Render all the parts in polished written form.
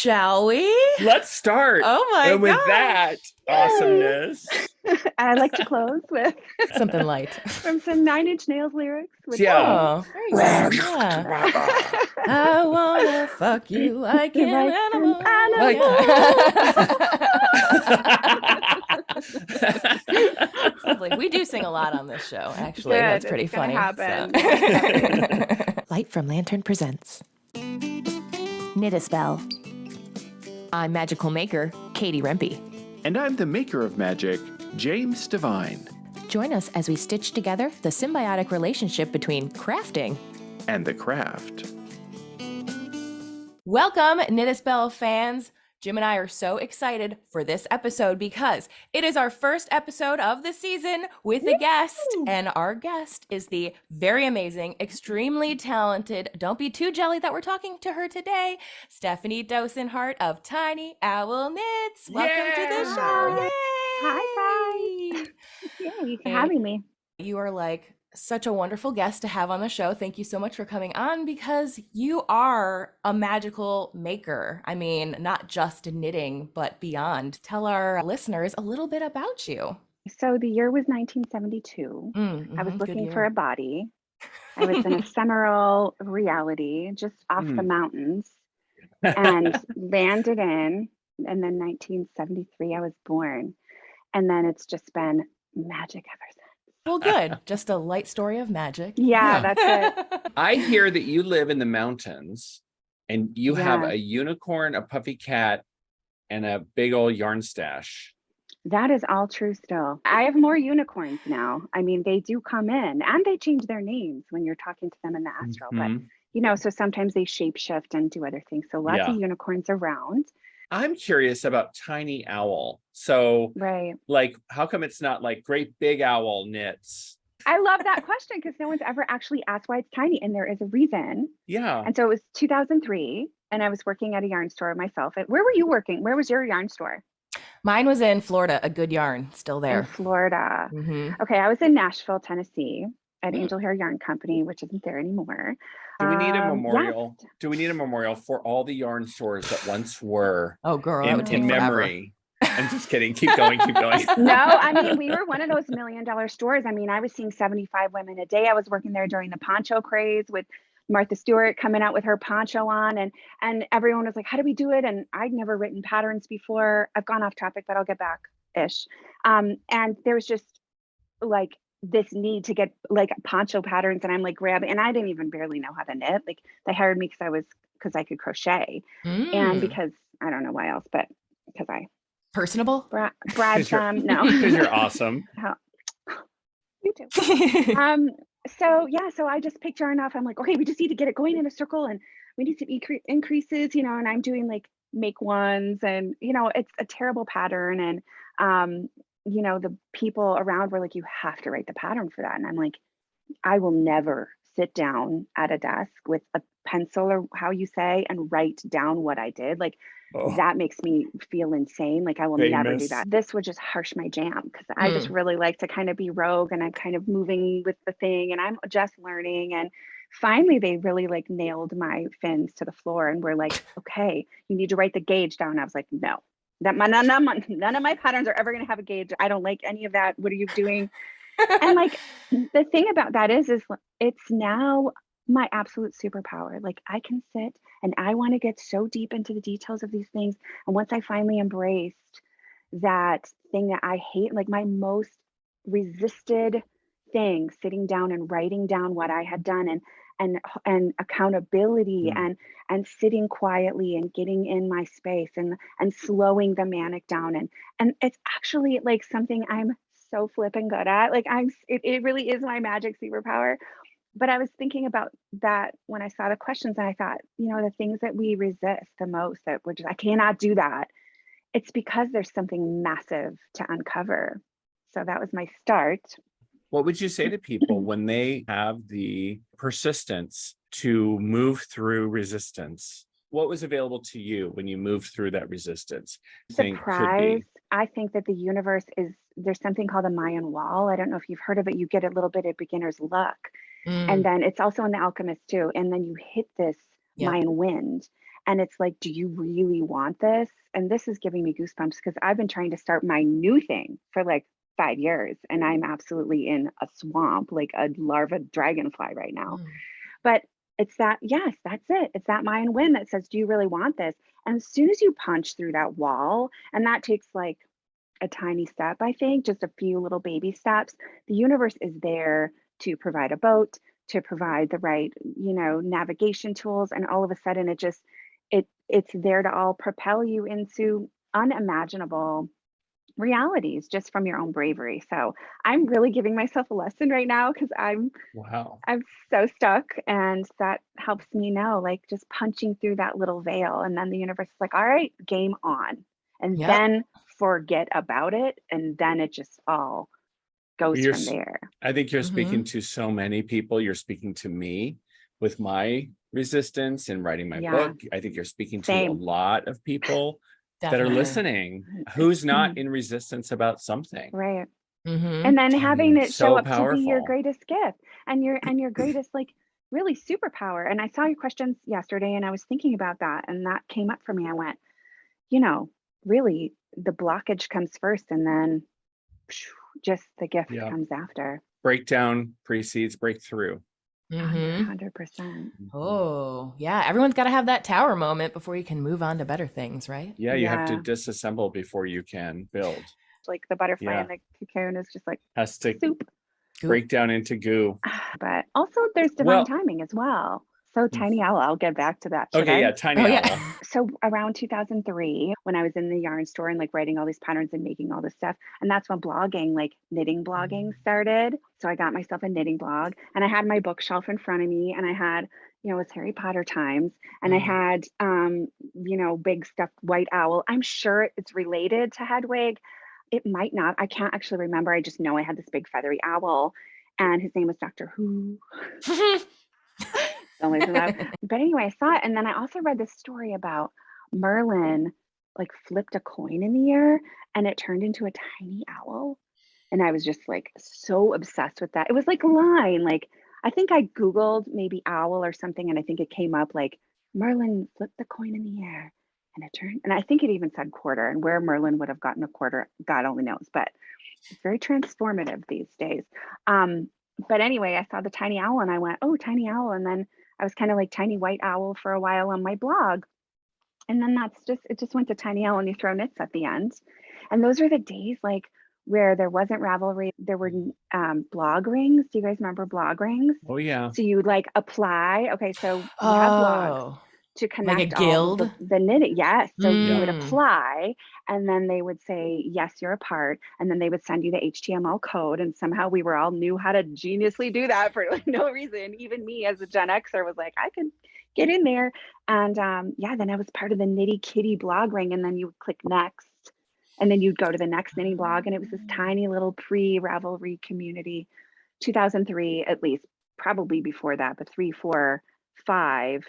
Shall we? Let's start. Oh my And with gosh. that awesomeness. I like to close with Something light. from some 9 Inch Nails lyrics. Which Oh, very good. Yeah. I wanna fuck you like an Like animal. Lovely. We do sing a lot on this show, actually. Good. That's pretty It's gonna funny. happen. So. Light from Lantern presents Knit a Spell. I'm magical maker Katie Rempe. And I'm the maker of magic, James Devine. Join us as we stitch together the symbiotic relationship between crafting And the craft. Welcome, Knit a Spell fans. Jim and I are so excited for this episode because it is our first episode of the season with a guest, and our guest is the very amazing, extremely talented, don't be too jelly that we're talking to her today, Stephanie Dosen Hart of Tiny Owl Knits. Welcome to the show. Yay! Hi, guys. Yay, for having me. You are like such a wonderful guest to have on the show. Thank you so much for coming on because you are a magical maker. I mean, not just knitting, but beyond. Tell our listeners a little bit about you. So the year was 1972. I was looking for a body. I was in ephemeral reality just off the mountains and landed in. And then 1973, I was born. And then it's just been magic ever since. Well, good. Just a light story of magic. Yeah, that's it. I hear that you live in the mountains and you have Yeah. a unicorn, a puffy cat, and a big old yarn stash. That is all true still. I have more unicorns now. I mean, they do come in and they change their names when you're talking to them in the astral. But, you know, so sometimes they shapeshift and do other things. So lots of unicorns around. I'm curious about Tiny Owl. So, Right. like, how come it's not like Great Big Owl Knits? I love that question because no one's ever actually asked why it's tiny, and there is a reason. Yeah. And so it was 2003, and I was working at a yarn store myself. Where were you working? Where was your yarn store? Mine was in Florida, a good yarn, still there. In Florida. Okay, I was in Nashville, Tennessee at Angel Hair Yarn Company, which isn't there anymore. Do we need a memorial? Yes. Do we need a memorial for all the yarn stores that once were Oh, girl, that would take in memory? I'm just kidding. Keep going. Keep going. No, I mean, we were one of those $1 million stores. I mean, I was seeing 75 women a day. I was working there during the poncho craze with Martha Stewart coming out with her poncho on, and everyone was like, how do we do it? And I'd never written patterns before. I've gone off topic, but I'll get back-ish. And there was just like this need to get like poncho patterns, and I'm like grabbing, and I didn't even barely know how to knit. Like they hired me because I could crochet, and because I don't know why else, but because I personable bribed them. No, Because you're awesome. You too. So I just picked yarn off. I'm like, okay, we just need to get it going in a circle, and we need some increases, you know. And I'm doing like make ones, and you know, it's a terrible pattern, and you know, the people around were like, you have to write the pattern for that. And I'm like, I will never sit down at a desk with a pencil or how you say and write down what I did. Like that makes me feel insane. Like I will never do that. This would just harsh my jam because I just really like to kind of be rogue, and I'm kind of moving with the thing, and I'm just learning. And finally they really like nailed my fins to the floor and were like, okay, you need to write the gauge down. I was like, no. None of my patterns are ever going to have a gauge. I don't like any of that. What are you doing? And like the thing about that is it's now my absolute superpower. Like I can sit and I want to get so deep into the details of these things. And once I finally embraced that thing that I hate, like my most resisted thing, sitting down and writing down what I had done and accountability and sitting quietly and getting in my space and slowing the manic down and it's actually like something I'm so flipping good at. Like it really is my magic superpower. But I was thinking about that when I saw the questions, and I thought, you know, the things that we resist the most, that we're just, I cannot do that. It's because there's something massive to uncover. So that was my start. What would you say to people when they have the persistence to move through resistance? What was available to you when you moved through that resistance? Surprise. I think that the universe there's something called the Mayan wall. I don't know if you've heard of it. You get a little bit of beginner's luck. And then it's also in The Alchemist too. And then you hit this Mayan wind. And it's like, do you really want this? And this is giving me goosebumps because I've been trying to start my new thing for like 5 years and I'm absolutely in a swamp, like a larva dragonfly right now. Mm. But it's that, yes, that's it. It's that Mayan wind that says, do you really want this? And as soon as you punch through that wall, and that takes like a tiny step, I think, just a few little baby steps, the universe is there to provide a boat, to provide the right, navigation tools. And all of a sudden it's there to all propel you into unimaginable realities just from your own bravery. So I'm really giving myself a lesson right now because Wow. I'm so stuck, and that helps me know, like, just punching through that little veil, and then the universe is like, all right, game on, and Yep. then forget about it, and then it just all goes You're, from there. I think you're speaking Mhm. to so many people. You're speaking to me with my resistance in writing my Yeah, book. I think you're speaking to a same. lot of people that are Definitely. listening. Who's not in resistance about something? Right. Mm-hmm. And then I having mean, it show so up to be your powerful. greatest gift and your greatest, like, really superpower. And I saw your questions yesterday and I was thinking about that, and that came up for me. I went, you know, really the blockage comes first and then phew, just the gift Yeah. comes after. Breakdown precedes breakthrough. Mm-hmm. 100%. Oh, yeah. Everyone's got to have that tower moment before you can move on to better things, right? Yeah, you have to Yeah. disassemble before you can build. Like the butterfly Yeah. in the cocoon is just like Has to soup. Goop. break down into goo. But also there's divine Well, timing as well. So tiny owl, I'll get back to that. Should okay, I? yeah, tiny Oh, yeah. owl. So around 2003, when I was in the yarn store and like writing all these patterns and making all this stuff, and that's when blogging, like knitting blogging started. So I got myself a knitting blog and I had my bookshelf in front of me and I had, it was Harry Potter times, and I Mm. had big stuffed white owl. I'm sure it's related to Hedwig. It might not. I can't actually remember. I just know I had this big feathery owl and his name was Doctor Who. Don't listen to that. But anyway, I saw it. And then I also read this story about Merlin like flipped a coin in the air and it turned into a tiny owl. And I was just like so obsessed with that. It was like a line. Like I think I Googled maybe owl or something, and I think it came up like Merlin flipped the coin in the air and it turned. And I think it even said quarter, and where Merlin would have gotten a quarter, God only knows. But it's very transformative these days. But anyway, I saw the tiny owl and I went, oh, tiny owl. And then I was kind of like tiny white owl for a while on my blog. And then it just went to tiny owl and you throw knits at the end. And those were the days like where there wasn't Ravelry, there were blog rings. Do you guys remember blog rings? Oh, yeah. So you would like apply. Okay, so we have blogs Oh, to like a connect all of guild? the knitting. Yes. So you Yeah. would Mm. apply and then they would say, yes, you're a part. And then they would send you the HTML code. And somehow we were all knew how to geniusly do that for like no reason. Even me as a Gen Xer was like, I can get in there. And then I was part of the Nitty Kitty blog ring. And then you would click next. And then you'd go to the next knitting blog. And it was this tiny little pre-Ravelry community, 2003 at least, probably before that, but 3, 4, 5.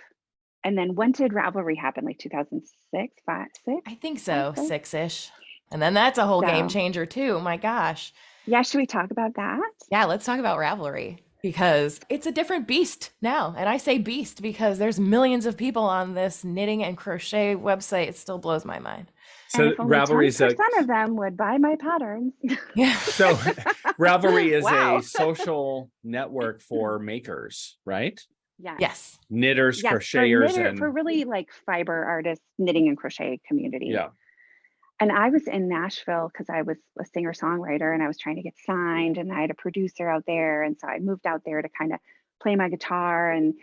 And then when did Ravelry happen? Like 2006, 5, 6? I think 5, so, 6? 6-ish. And then that's a whole game So, changer too. My gosh. yeah, should we talk about that? Yeah, let's talk about Ravelry because it's a different beast now. And I say beast because there's millions of people on this knitting and crochet website. It still blows my mind. And So if only Ravelry 20% of them would buy my patterns. Yeah. so Ravelry is Wow. a social network for makers, right? Yes. Yes. Knitters, Yes, crocheters, and for really like fiber artists, knitting and crochet community. yeah. And I was in Nashville because I was a singer-songwriter and I was trying to get signed and I had a producer out there. And so I moved out there to kind of play my guitar and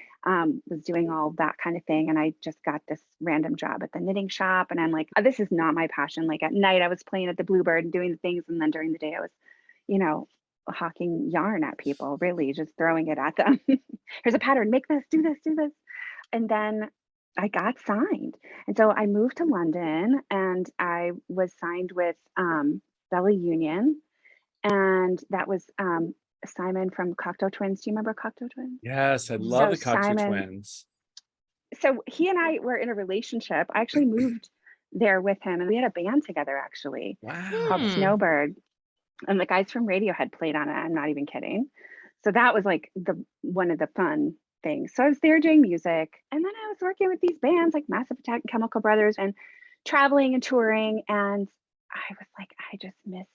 was doing all that kind of thing. And I just got this random job at the knitting shop. And I'm like, this is not my passion. Like at night I was playing at the Bluebird and doing the things. And then during the day I was, hawking yarn at people, really just throwing it at them. Here's a pattern, make this, do this, do this. And then I got signed. And so I moved to London and I was signed with Belly Union. And that was Simon from Cocteau Twins. Do you remember Cocteau Twins? Yes, I love So the Cocteau Simon, Twins. so he and I were in a relationship. I actually moved there with him and we had a band together actually called Wow. Snowbird. And the guys from Radiohead played on it. I'm not even kidding. So that was like one of the fun things. So I was there doing music, and then I was working with these bands like Massive Attack and Chemical Brothers and traveling and touring. And I was like, I just miss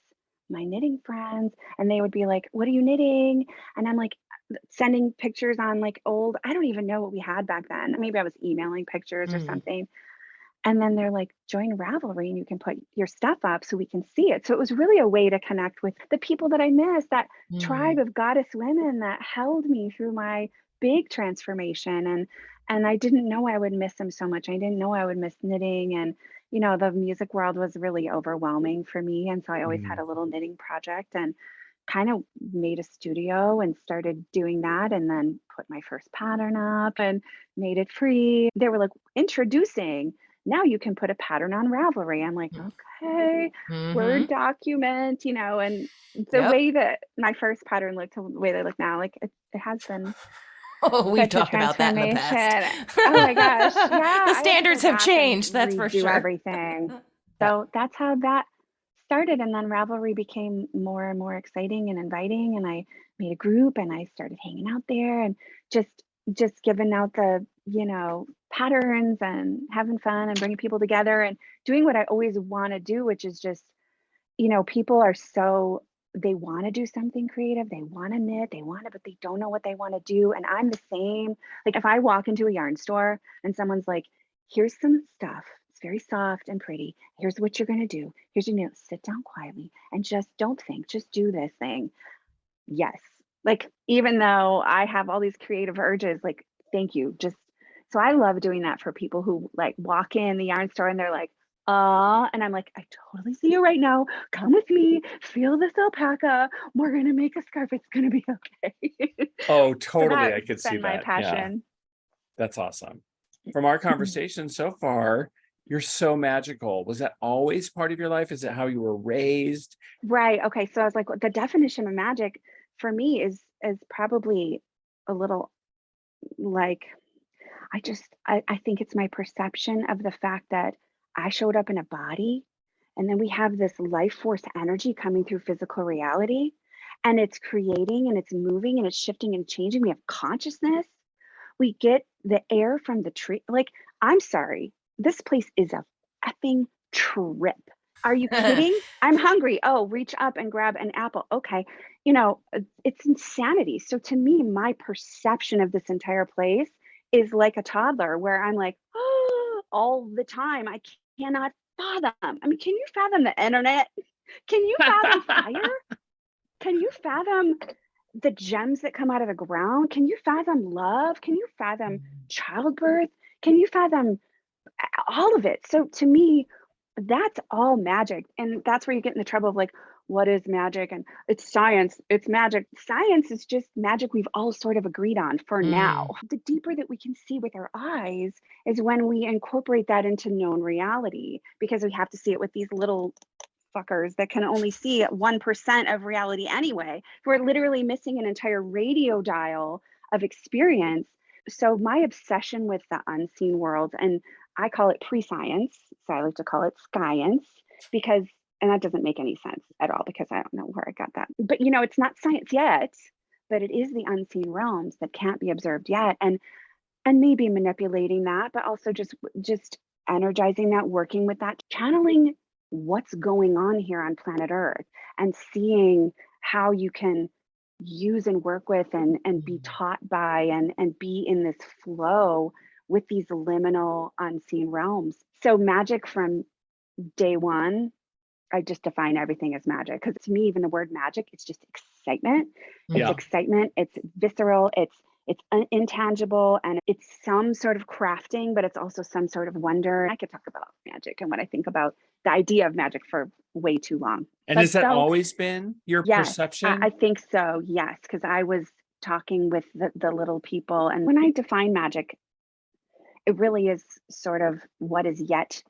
my knitting friends. And they would be like, what are you knitting? And I'm like, sending pictures on like old, I don't even know what we had back then. Maybe I was emailing pictures or Mm. something. And then they're like, join Ravelry and you can put your stuff up so we can see it. So it was really a way to connect with the people that I miss, that tribe Mm. of goddess women that held me through my big transformation. And I didn't know I would miss them so much. I didn't know I would miss knitting. And, you know, the music world was really overwhelming for me. And so I always had Mm. a little knitting project and kind of made a studio and started doing that, and then put my first pattern up and made it free. They were like, introducing, now you can put a pattern on Ravelry. I'm like, okay, Mm-hmm. Word document, you know, and the Yep. way that my first pattern looked to the way they look now, like it has been Oh, we've such a talked about that in the past. transformation. Oh my gosh. Yeah, The I had to go standards have back and changed, that's for redo sure. everything. Yep. So that's how that started. And then Ravelry became more and more exciting and inviting. And I made a group and I started hanging out there and just just giving out the, you know, patterns and having fun and bringing people together and doing what I always want to do, which is just, you know, people are so, they want to do something creative, they want to knit, they want to, but they don't know what they want to do. And I'm the same. Like if I walk into a yarn store and someone's like, here's some stuff, it's very soft and pretty, here's what you're going to do, here's your nails, sit down quietly and just don't think, just do this thing. Yes. Like even though I have all these creative urges, like thank you, just, so I love doing that for people who like walk in the yarn store and they're like, and I'm like, I totally see you right now. Come with me, feel this alpaca. We're gonna make a scarf. It's gonna be okay. Oh, So totally. I that's could see been my that. Yeah, passion. that's awesome. From our conversation so far, you're so magical. Was that always part of your life? Is it how you were raised? Right. Okay. So I was like, the definition of magic for me is probably a little like, I think it's my perception of the fact that I showed up in a body and then we have this life force energy coming through physical reality and it's creating and it's moving and it's shifting and changing. We have consciousness. We get the air from the tree. Like, I'm sorry, this place is a effing trip. Are you kidding? I'm hungry. Oh, reach up and grab an apple. Okay. You know, it's insanity. So to me, my perception of this entire place is like a toddler where I'm like, oh, all the time. I cannot fathom. I mean, can you fathom the internet? Can you fathom fire? Can you fathom the gems that come out of the ground? Can you fathom love? Can you fathom childbirth? Can you fathom all of it? So to me, that's all magic. And that's where you get in the trouble of like, what is magic? And it's science, it's magic. Science is just magic we've all sort of agreed on for now. Mm. The deeper that we can see with our eyes is when we incorporate that into known reality, because we have to see it with these little fuckers that can only see 1% of reality anyway. We're literally missing an entire radio dial of experience. So my obsession with the unseen world, and I call it pre-science, so I like to call it science, because, and that doesn't make any sense at all because I don't know where I got that. But you know, it's not science yet, but it is the unseen realms that can't be observed yet. And maybe manipulating that, but also just energizing that, working with that, channeling what's going on here on planet Earth and seeing how you can use and work with and be taught by and be in this flow with these liminal unseen realms. So magic from day one, I just define everything as magic because to me, even the word magic, it's just excitement. It's Yeah. excitement. It's visceral. It's intangible, and it's some sort of crafting, but it's also some sort of wonder. I could talk about magic and what I think about the idea of magic for way too long. And But has that so, always been your yes, I perception? think so. Yes, because I was talking with the little people, and when I define magic, it really is sort of what is yet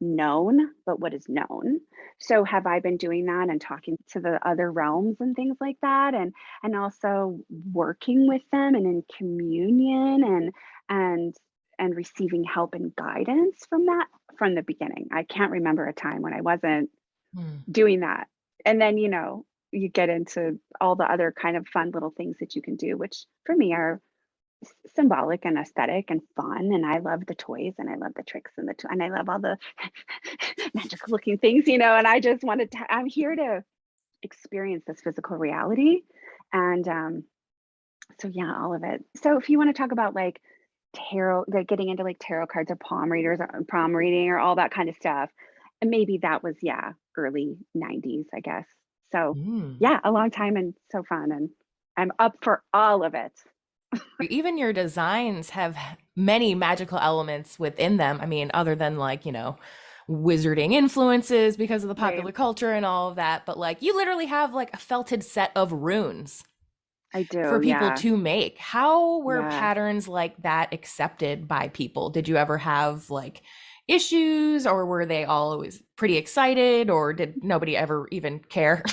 known, but what is known. So have I been doing that and talking to the other realms and things like that, and also working with them and in communion and and receiving help and guidance from that from the beginning. I can't remember a time when I wasn't Mm. doing that. And then, you know, you get into all the other kind of fun little things that you can do, which for me are symbolic and aesthetic and fun. And I love the toys and I love the tricks and and I love all the magical looking things, and I just wanted to, I'm here to experience this physical reality. And so yeah, all of it. So if you want to talk about like tarot, like getting into like tarot cards or palm readers or palm reading or all that kind of stuff, and maybe that was, yeah, early 90s, I guess. So Mm. yeah, a long time and so fun. And I'm up for all of it. Even your designs have many magical elements within them. I mean, other than like, wizarding influences because of the Right. popular culture and all of that, but like you literally have like a felted set of runes I do. for people Yeah. to make. How were Yeah. patterns like that accepted by people? Did you ever have like issues, or were they all always pretty excited, or did nobody ever even care?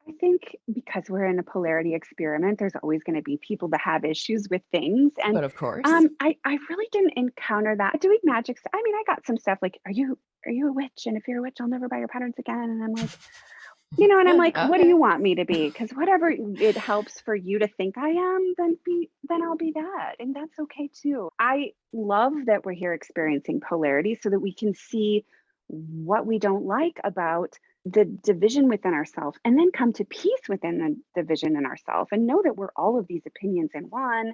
I think because we're in a polarity experiment, there's always going to be people that have issues with things. And But of course. I really didn't encounter that. Doing magic, I mean, I got some stuff like, are you a witch? And if you're a witch, I'll never buy your patterns again. And I'm like, and I'm like, what do Okay. you want me to be? Because whatever it helps for you to think I am, then I'll be that. And that's okay too. I love that we're here experiencing polarity so that we can see what we don't like about the division within ourselves and then come to peace within the division in ourselves and know that we're all of these opinions in one,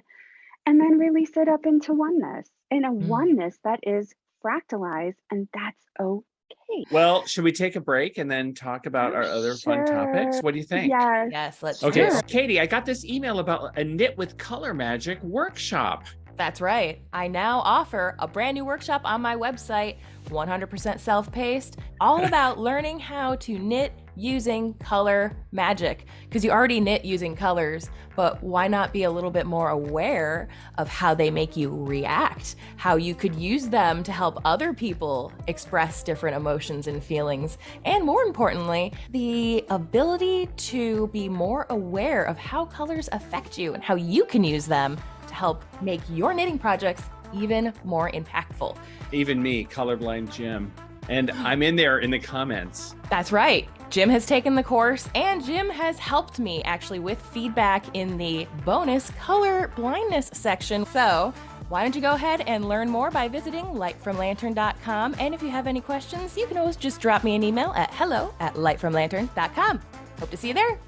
and then release it up into oneness, in a Mm. oneness that is fractalized, and that's okay. Well, should we take a break and then talk about our other fun topics? Sure. What do you think? Yes. Yes, let's do Okay, Sure. Katie, I got this email about a knit with color magic workshop. That's right. I now offer a brand new workshop on my website, 100% self-paced, all about learning how to knit using color magic. Because you already knit using colors, but why not be a little bit more aware of how they make you react, how you could use them to help other people express different emotions and feelings, and more importantly, the ability to be more aware of how colors affect you and how you can use them to help make your knitting projects even more impactful. Even me, colorblind Jim. And I'm in there in the comments. That's right. Jim has taken the course, and Jim has helped me actually with feedback in the bonus color blindness section. So why don't you go ahead and learn more by visiting lightfromlantern.com. And if you have any questions, you can always just drop me an email at hello@lightfromlantern.com. Hope to see you there.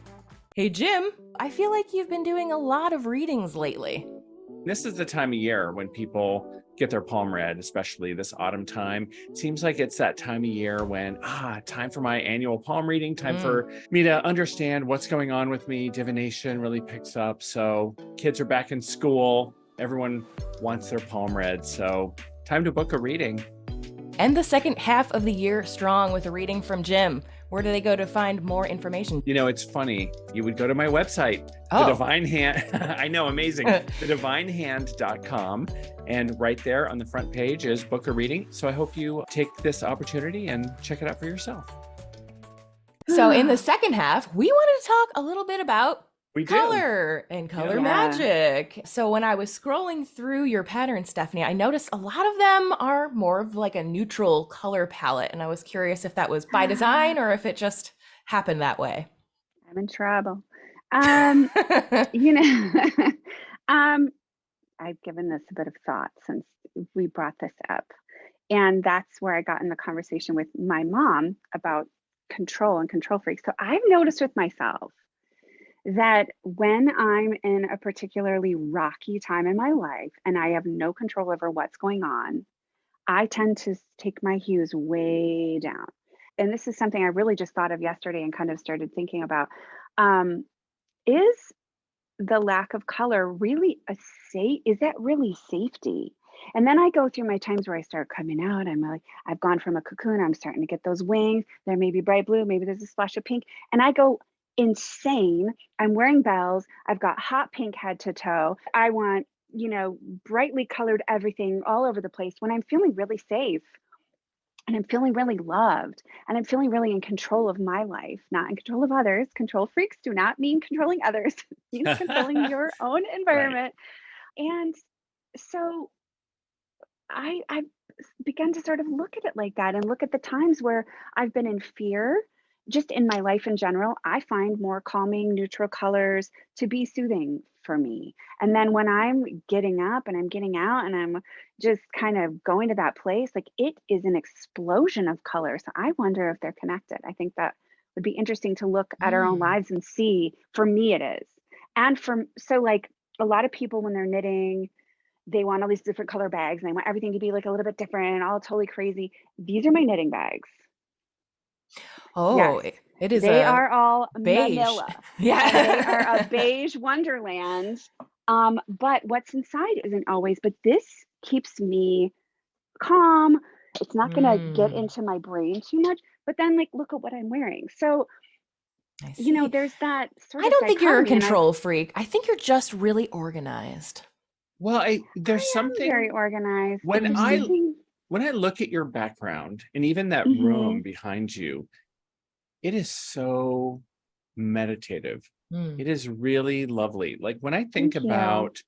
Hey, Jim, I feel like you've been doing a lot of readings lately. This is the time of year when people get their palm read, especially this autumn time. It seems like it's that time of year when, time for my annual palm reading, time for me to understand what's going on with me. Divination really picks up. So kids are back in school. Everyone wants their palm read. So time to book a reading. And the second half of the year strong with a reading from Jim. Where do they go to find more information? It's funny. You would go to my website, Oh. The Divine Hand. I know, amazing. thedivinehand.com. And right there on the front page is book a reading. So I hope you take this opportunity and check it out for yourself. So in the second half, we wanted to talk a little bit about We do. color and color Yeah. magic. So when I was scrolling through your patterns, Stephanie, I noticed a lot of them are more of like a neutral color palette. And I was curious if that was by design or if it just happened that way. I'm in trouble. You know, I've given this a bit of thought since we brought this up. And that's where I got in the conversation with my mom about control and control freaks. So I've noticed with myself that when I'm in a particularly rocky time in my life and I have no control over what's going on, I tend to take my hues way down. And this is something I really just thought of yesterday and kind of started thinking about. Is the lack of color really is that really safety? And then I go through my times where I start coming out. I'm like, I've gone from a cocoon, I'm starting to get those wings. There may be bright blue, maybe there's a splash of pink. And I go insane. I'm wearing bells. I've got hot pink head to toe. I want, brightly colored everything all over the place when I'm feeling really safe and I'm feeling really loved and I'm feeling really in control of my life, not in control of others. Control freaks do not mean controlling others, it means controlling your own environment. And so I've begun to sort of look at it like that and look at the times where I've been in fear. Just in my life in general, I find more calming, neutral colors to be soothing. for me. And then when I'm getting up and I'm getting out and I'm just kind of going to that place, like it is an explosion of color. So I wonder if they're connected. I think that would be interesting to look at our own lives and see. For me, it is. And so like a lot of people when they're knitting, they want all these different color bags and they want everything to be like a little bit different, all totally crazy. These are my knitting bags. Oh, Yes. it is They a are all beige. manila. Yeah. And they are a beige wonderland. But what's inside isn't always, but this keeps me calm. It's not gonna get into my brain too much. But then like look at what I'm wearing. So, I you know, see. there's that sort I of don't think you're a dichotomy. And control freak. I think you're just really organized. Well, there's I am very something organized, but when there's I something. when I look at your background and even that room behind you, it is so meditative. It is really lovely. Like when I think Thank you. about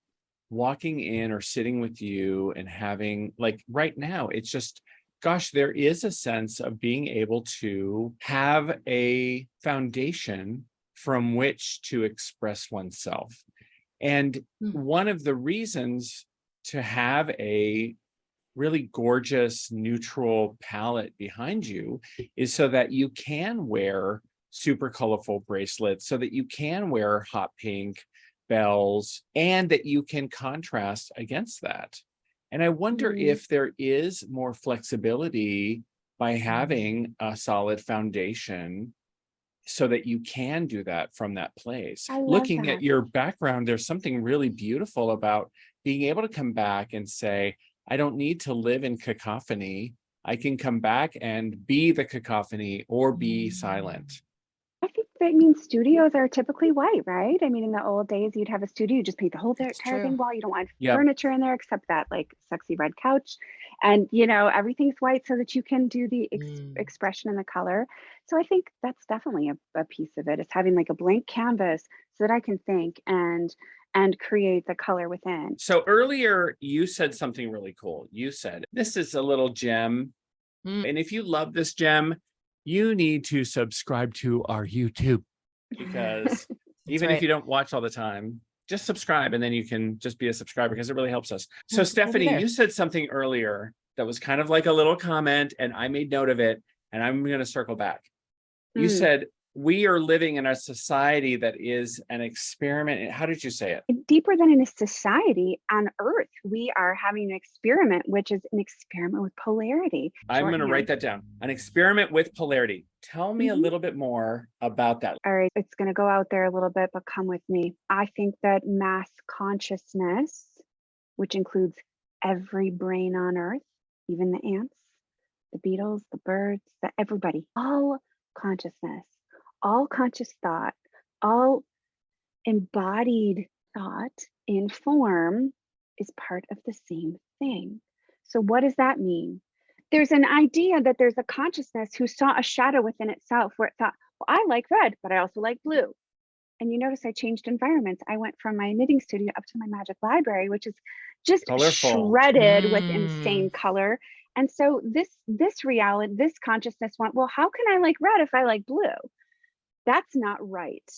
walking in or sitting with you and having, like right now, it's just, gosh, there is a sense of being able to have a foundation from which to express oneself. And one of the reasons to have a really gorgeous neutral palette behind you is so that you can wear super colorful bracelets, so that you can wear hot pink bells, and that you can contrast against that. And I wonder if there is more flexibility by having a solid foundation so that you can do that from that place. I love Looking that. at your background, there's something really beautiful about being able to come back and say, I don't need to live in cacophony. I can come back and be the cacophony or be silent. I think that means studios are typically white, right? I mean, in the old days, you'd have a studio, you just paint the whole That's entire true. thing white. You don't want Yep. furniture in there except that like sexy red couch. And, you know, everything's white so that you can do the expression and the color. So I think that's definitely a piece of it, is having like a blank canvas so that I can think and create the color within. So earlier you said something really cool. You said, this is a little gem. And if you love this gem, you need to subscribe to our YouTube, because even if you don't watch all the time, just subscribe and then you can just be a subscriber, because it really helps us. So Stephanie, you said something earlier that was kind of like a little comment and I made note of it and I'm going to circle back. You said, we are living in a society that is an experiment. How did you say it? Deeper than in a society, on Earth, we are having an experiment, which is an experiment with polarity. I'm going to write that down. An experiment with polarity. Tell me a little bit more about that. All right, it's going to go out there a little bit, but come with me. I think that mass consciousness, which includes every brain on Earth, even the ants, the beetles, the birds, everybody, all consciousness, all conscious thought, all embodied thought in form is part of the same thing. So what does that mean? There's an idea that there's a consciousness who saw a shadow within itself where it thought, well, I like red, but I also like blue. And you notice I changed environments. I went from my knitting studio up to my magic library, which is just colorful, shredded with insane color. And so this reality, this consciousness went, well, how can I like red if I like blue? That's not right.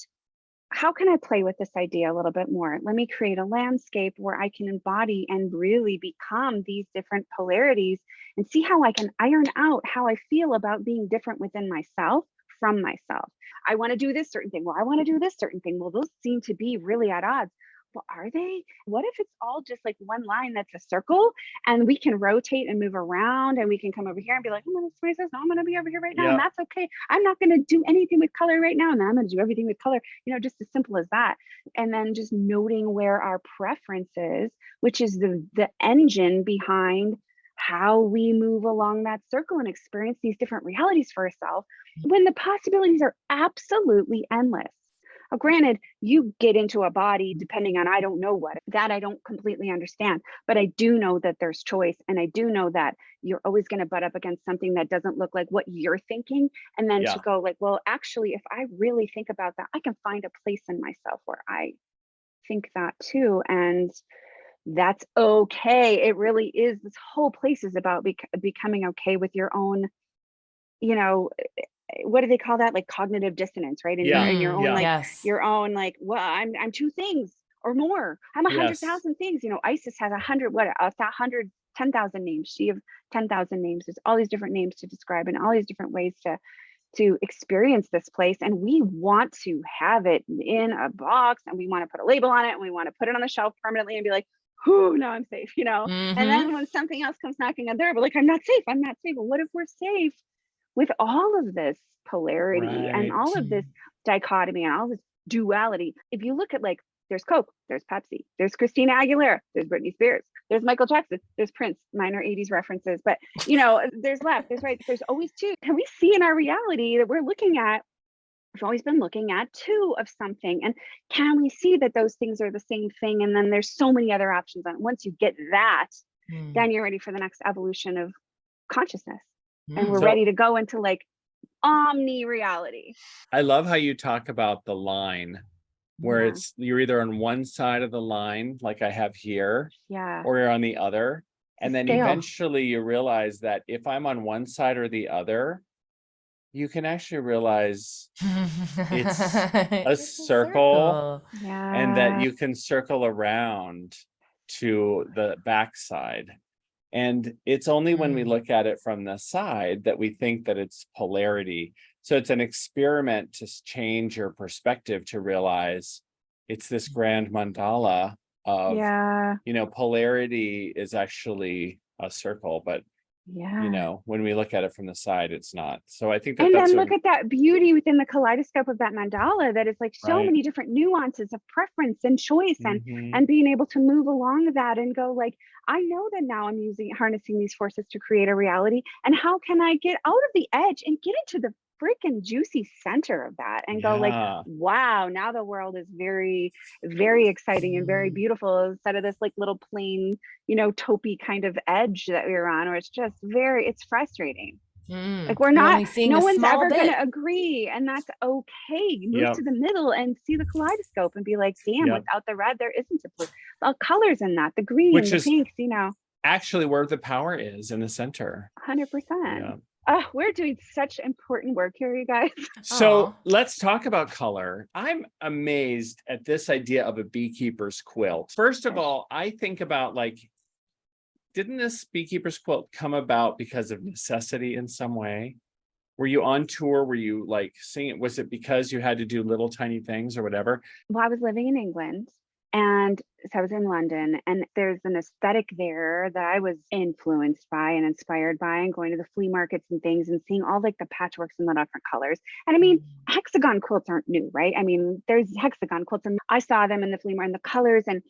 How can I play with this idea a little bit more? Let me create a landscape where I can embody and really become these different polarities and see how I can iron out how I feel about being different within myself from myself. I want to do this certain thing. Well, I want to do this certain thing. Well, those seem to be really at odds. Well, are they? What if it's all just like one line that's a circle and we can rotate and move around and we can come over here and be like, oh, somebody says, no, I'm going to be over here right now. And that's okay. I'm not going to do anything with color right now. And then I'm going to do everything with color, you know, just as simple as that. And then just noting where our preference is, which is the engine behind how we move along that circle and experience these different realities for ourselves when the possibilities are absolutely endless. Now, granted, you get into a body depending on I don't know what, that I don't completely understand, but I do know that there's choice. And I do know that you're always going to butt up against something that doesn't look like what you're thinking. And then to go like, well, actually, if I really think about that, I can find a place in myself where I think that too. And that's okay. It really is. This whole place is about becoming okay with your own, you know, what do they call that? Like cognitive dissonance, right? And in your own, like your own, like, well, I'm two things, or more. I'm Yes. 100,000 things. You know, Isis has 10,000 names. She have 10,000 names. There's all these different names to describe and all these different ways to experience this place. And we want to have it in a box, and we want to put a label on it, and we want to put it on the shelf permanently and be like, whoo, now I'm safe, you know? And then when something else comes knocking on the door, we're like, I'm not safe. Well, what if we're safe with all of this polarity and all of this dichotomy and all this duality? If you look at, like, there's Coke, there's Pepsi, there's Christina Aguilera, there's Britney Spears, there's Michael Jackson, there's Prince, minor 80s references, but you know, there's left, there's right, there's always two. Can we see in our reality that we've always been looking at two of something, and can we see that those things are the same thing? And then there's so many other options. And once you get that, then you're ready for the next evolution of consciousness. And we're ready to go into like omni reality. I love how you talk about the line where you're either on one side of the line, like I have here, or you're on the other. And then eventually you realize that if I'm on one side or the other, you can actually realize it's a circle, and that you can circle around to the backside. And it's only when we look at it from the side that we think that it's polarity. So it's an experiment to change your perspective, to realize it's this grand mandala of, you know, polarity is actually a circle, but you know, when we look at it from the side, it's not. So I think that and then look at that beauty within the kaleidoscope of that mandala, that is like so many different nuances of preference and choice, and being able to move along that and go like, I know that now I'm harnessing these forces to create a reality, and how can I get out of the edge and get into the freaking juicy center of that and go like, wow, now the world is very, very exciting and very beautiful, instead of this like little plain, you know, taupey kind of edge that we were on, where it's just it's frustrating. Like we're not, no one's ever going to agree, and that's okay. Move to the middle and see the kaleidoscope and be like, damn, without the red, there isn't a blue. Well, colors in that, the green and the pinks, you know. Actually where the power is, in the center. 100%. Oh, we're doing such important work here, you guys. So let's talk about color. I'm amazed at this idea of a beekeeper's quilt. First of all, I think about like, didn't this beekeeper's quilt come about because of necessity in some way? Were you on tour? Were you like singing? Was it because you had to do little tiny things or whatever? Well, I was living in England, and so I was in London, and there's an aesthetic there that I was influenced by and inspired by, and going to the flea markets and things and seeing all like the patchworks and the different colors. And I mean, hexagon quilts aren't new, right? I mean, there's hexagon quilts, and I saw them in the flea market and the colors, and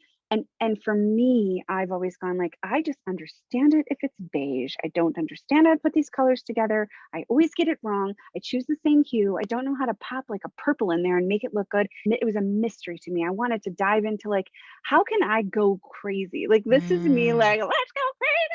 for me, I've always gone like, I just understand it if it's beige. I don't understand how to put these colors together. I always get it wrong. I choose the same hue. I don't know how to pop like a purple in there and make it look good. It was a mystery to me. I wanted to dive into like, how can I go crazy? Like, this is me like, let's go crazy.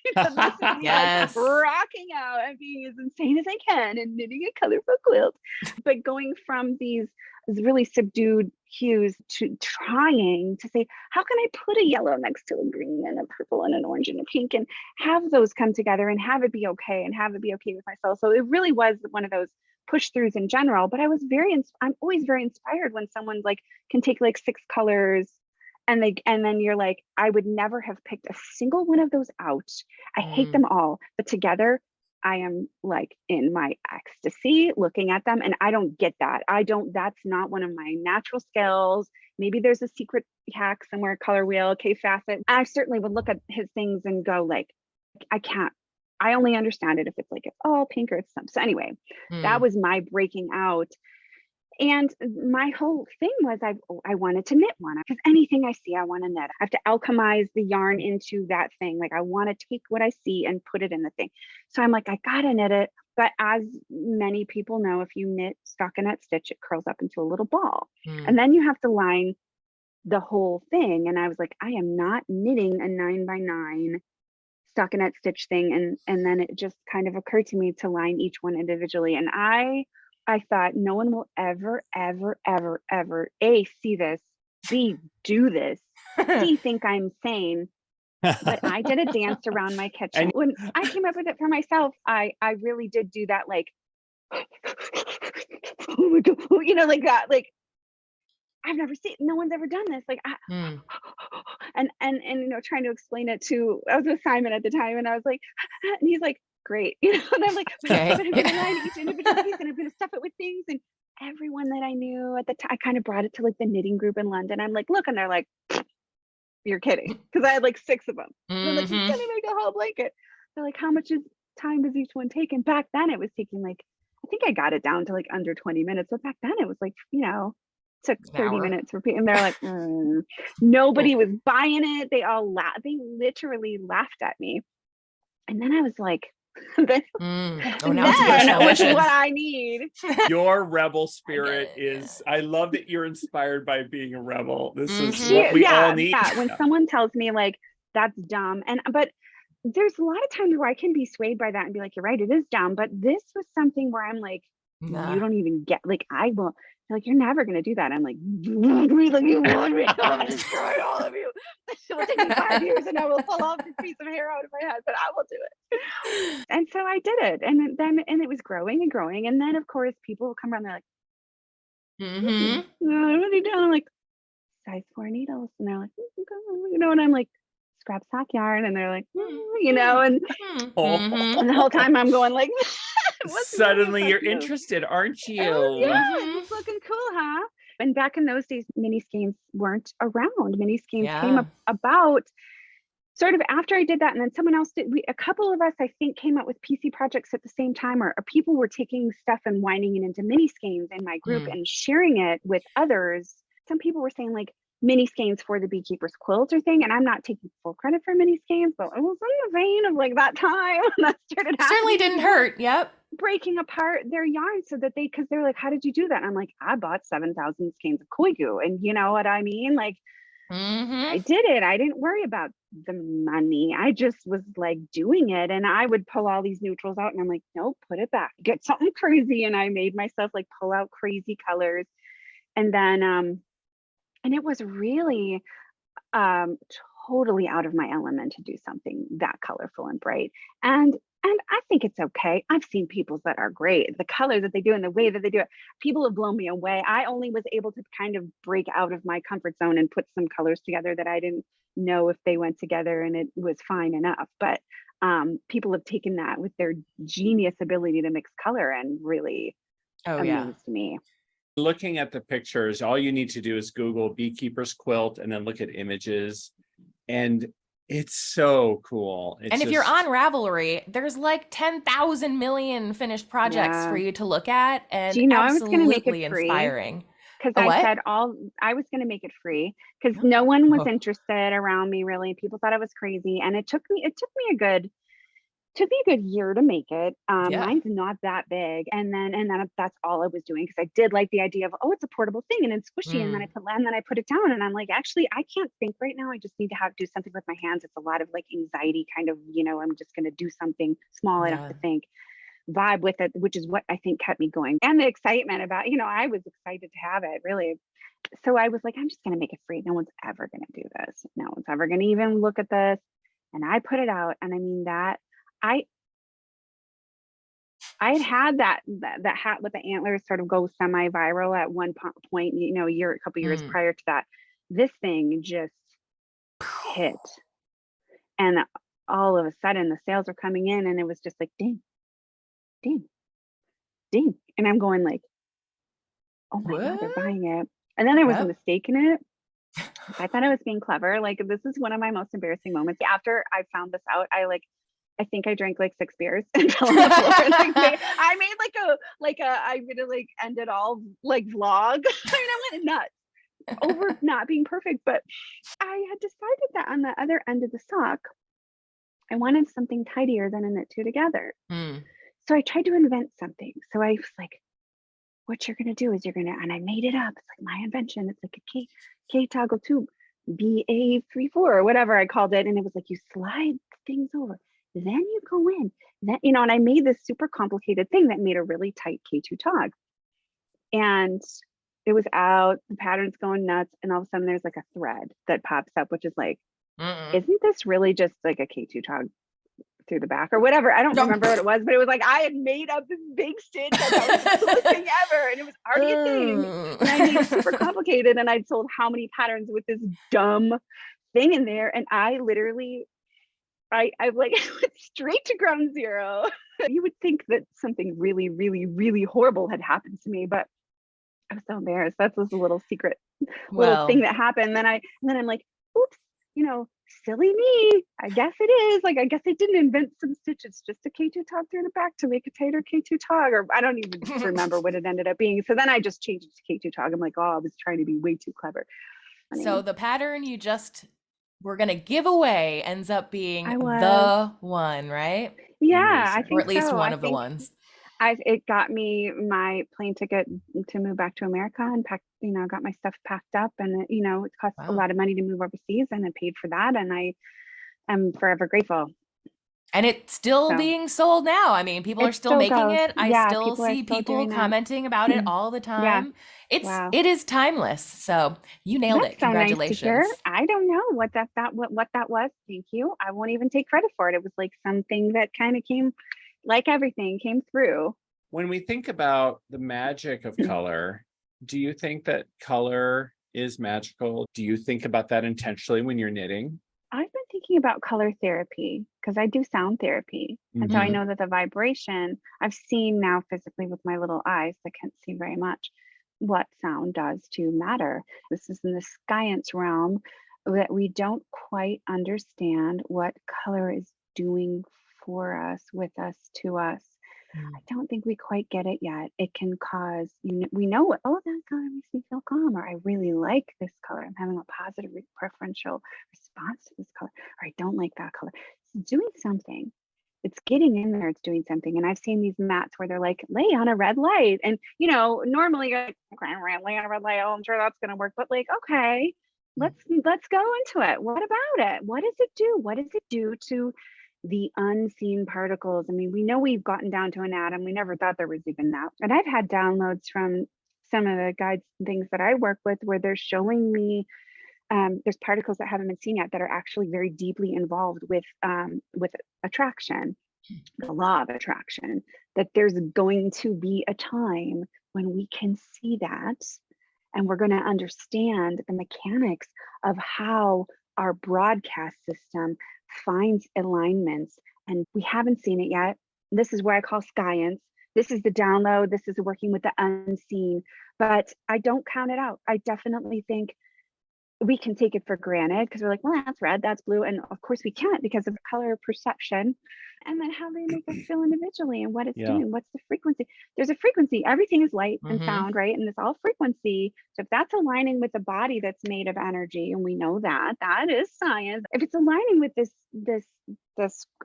This is me like rocking out and being as insane as I can and knitting a colorful quilt. But going from these really subdued hues to trying to say, how can I put a yellow next to a green and a purple and an orange and a pink, and have those come together and have it be okay, and have it be okay with myself. So it really was one of those push throughs in general. But I'm always very inspired when someone like can take like 6 colors and then you're like, I would never have picked a single one of those out. I hate them all, but together I am like in my ecstasy looking at them, and I don't get that. That's not one of my natural skills. Maybe there's a secret hack somewhere, color wheel, K Facet. I certainly would look at his things and go like, I can't. I only understand it if it's like, it's all pink or it's some. So anyway, that was my breaking out. And my whole thing was I wanted to knit one, because anything I see, I want to knit. I have to alchemize the yarn into that thing. Like I want to take what I see and put it in the thing. So I'm like, I gotta knit it. But as many people know, if you knit stockinette stitch, it curls up into a little ball. And then you have to line the whole thing. And I was like, I am not knitting a 9x9 stockinette stitch thing. And then it just kind of occurred to me to line each one individually. And I thought, no one will ever, ever, ever, ever, A, see this, B, do this, C, think I'm sane. But I did a dance around my kitchen. When I came up with it for myself, I really did do that, like, oh my God, you know, like that, like, I've never seen, no one's ever done this. Like, Mm. and trying to explain it to, I was with Simon at the time, and I was like, and he's like, great, and I'm like, but Okay. I'm gonna line each individual piece, and I'm gonna stuff it with things, and everyone that I knew at the time, I kind of brought it to like the knitting group in London. I'm like, look, and they're like, you're kidding, because I had like 6 of them. And I'm like, you Mhm. can't make a whole blanket. They're like, how much time does each one take? And back then it was taking like, I think I got it down to like under 20 minutes. But back then it was like, took An 30 hour. minutes for people. And they're like, nobody was buying it. They all laughed. They literally laughed at me. And then I was like, then, Oh, now it's a personal which is mission. what I need. Your rebel spirit it, is, I love that you're inspired by being a rebel. This is Mhm. what we all need. Yeah. When someone tells me like, that's dumb. But there's a lot of times where I can be swayed by that and be like, you're right, it is dumb. But this was something where I'm like, Nah. you don't even get, like, I will, they're like, you're never going to do that. I'm like, you want me? I'm going to destroy all of you. It will take me 5 years and I will pull off this piece of hair out of my head, but I will do it. And so I did it. And it was growing and growing. And then, of course, people will come around, they're like, Mhm. what are you doing? I'm like, size 4 needles. And they're like, and I'm like, scrap sock yarn. And they're like, and Mhm. the whole time I'm going like, Suddenly you're interested, aren't you? it's looking cool, huh? And back in those days, mini skeins weren't around. Mini skeins came about sort of after I did that, and then someone else did. A couple of us, I think, came up with PC projects at the same time, or people were taking stuff and winding it into mini skeins in my group and sharing it with others. Some people were saying like mini skeins for the Beekeeper's quilt or thing, and I'm not taking full credit for mini skeins, but it was in the vein of like that time when that started happening. Certainly didn't hurt. Yep. Breaking apart their yarn so that because they're like, how did you do that? And I'm like, I bought 7,000 skeins of koigu, and you know what I mean? Like, I did it. I didn't worry about the money. I just was like doing it, and I would pull all these neutrals out, and I'm like, nope, put it back, get something crazy. And I made myself like pull out crazy colors, and then and it was really totally out of my element to do something that colorful and bright. And I think it's okay. I've seen people's that are great. The colors that they do and the way that they do it, people have blown me away. I only was able to kind of break out of my comfort zone and put some colors together that I didn't know if they went together, and it was fine enough. But people have taken that with their genius ability to mix color and really amazed me. Looking at the pictures, all you need to do is Google Beekeeper's quilt and then look at images, and it's so cool. And if you're on Ravelry, there's like 10,000 million finished projects for you to look at, and do you know, I was absolutely going to make it free, inspiring. Because I said I was going to make it free because no one was interested around me really. People thought I was crazy, and it took me a good year to make it. Mine's not that big, and then that's all I was doing because I did like the idea of, oh, it's a portable thing and it's squishy, and then I put it down, and I'm like, actually, I can't think right now. I just need to do something with my hands. It's a lot of like anxiety, kind of, I'm just going to do something small. I don't have to think, vibe with it, which is what I think kept me going, and the excitement about, I was excited to have it really. So I was like, I'm just going to make it free. No one's ever going to do this. No one's ever going to even look at this. And I put it out, and I mean that. I had that hat with the antlers sort of go semi-viral at one point, a couple years prior to that. This thing just hit, and all of a sudden the sales were coming in, and it was just like ding, ding, ding, and I'm going like, oh my God, they're buying it. And then there was a mistake in it. I thought I was being clever. Like, this is one of my most embarrassing moments. After I found this out, I think I drank like 6 beers and fell on the floor. I made I'm gonna like end it all like vlog. I went nuts over not being perfect, but I had decided that on the other end of the sock, I wanted something tidier than a knit two together. So I tried to invent something. So I was like, what you're gonna do is and I made it up. It's like my invention. It's like a K toggle tube, BA34 or whatever I called it. And it was like, you slide things over, then you go in, then, and I made this super complicated thing that made a really tight K2 tog. And it was out, the pattern's going nuts. And all of a sudden there's like a thread that pops up, which is like, isn't this really just like a K2 tog through the back or whatever. I don't No. remember what it was, but it was like I had made up this big stitch. I thought it was the coolest thing ever. And it was already a thing. And I made it super complicated. And I'd sold how many patterns with this dumb thing in there. And I literally, I like went straight to ground zero. You would think that something really, really, really horrible had happened to me, but I was so embarrassed. That's just a little secret little thing that happened. And then I'm like, oops, silly me. I guess it is. Like, I guess I didn't invent some stitches, just a K2 tog through the back to make a tighter K2 tog, or I don't even remember what it ended up being. So then I just changed it to K2 tog. I'm like, oh, I was trying to be way too clever. So the pattern you just were going to give away ends up being was. the one, right? Yeah, I Amazing. think Or at least so. one I of the think ones. it got me my plane ticket to move back to America and got my stuff packed up, and it cost a lot of money to move overseas, and I paid for that, and I am forever grateful. And it's still being sold now. I mean, people are still making it. I still see people commenting about it all the time. Wow. It is timeless. So you nailed it. Congratulations. So nice to hear. I don't know what that was. Thank you. I won't even take credit for it. It was like something that kind of came, like everything, came through. When we think about the magic of color, do you think that color is magical? Do you think about that intentionally when you're knitting? I've been thinking about color therapy because I do sound therapy. And so I know that the vibration I've seen now physically with my little eyes that can't see very much what sound does to matter. This is in the science realm that we don't quite understand what color is doing for us, with us, to us. I don't think we quite get it yet. It can cause, we know, oh, that color makes me feel calm, or I really like this color. I'm having a positive preferential response to this color, or I don't like that color. It's doing something. It's getting in there. It's doing something. And I've seen these mats where they're like, lay on a red light. And, normally you're like, okay, lay on a red light. Oh, I'm sure that's going to work. But like, okay, let's go into it. What about it? What does it do? What does it do to the unseen particles? I mean, we know we've gotten down to an atom. We never thought there was even that. And I've had downloads from some of the guides, things that I work with, where they're showing me there's particles that haven't been seen yet that are actually very deeply involved with attraction, the law of attraction, that there's going to be a time when we can see that, and we're going to understand the mechanics of how our broadcast system finds alignments. And we haven't seen it yet. This is where I call science. This is the download. This is working with the unseen, but I don't count it out. I definitely think we can take it for granted because we're like, well, that's red, that's blue. And of course we can't, because of color perception. And then how they make us feel individually and what it's doing. What's the frequency? There's a frequency. Everything is light and sound, right? And it's all frequency. So if that's aligning with the body that's made of energy, and we know that is science. If it's aligning with this,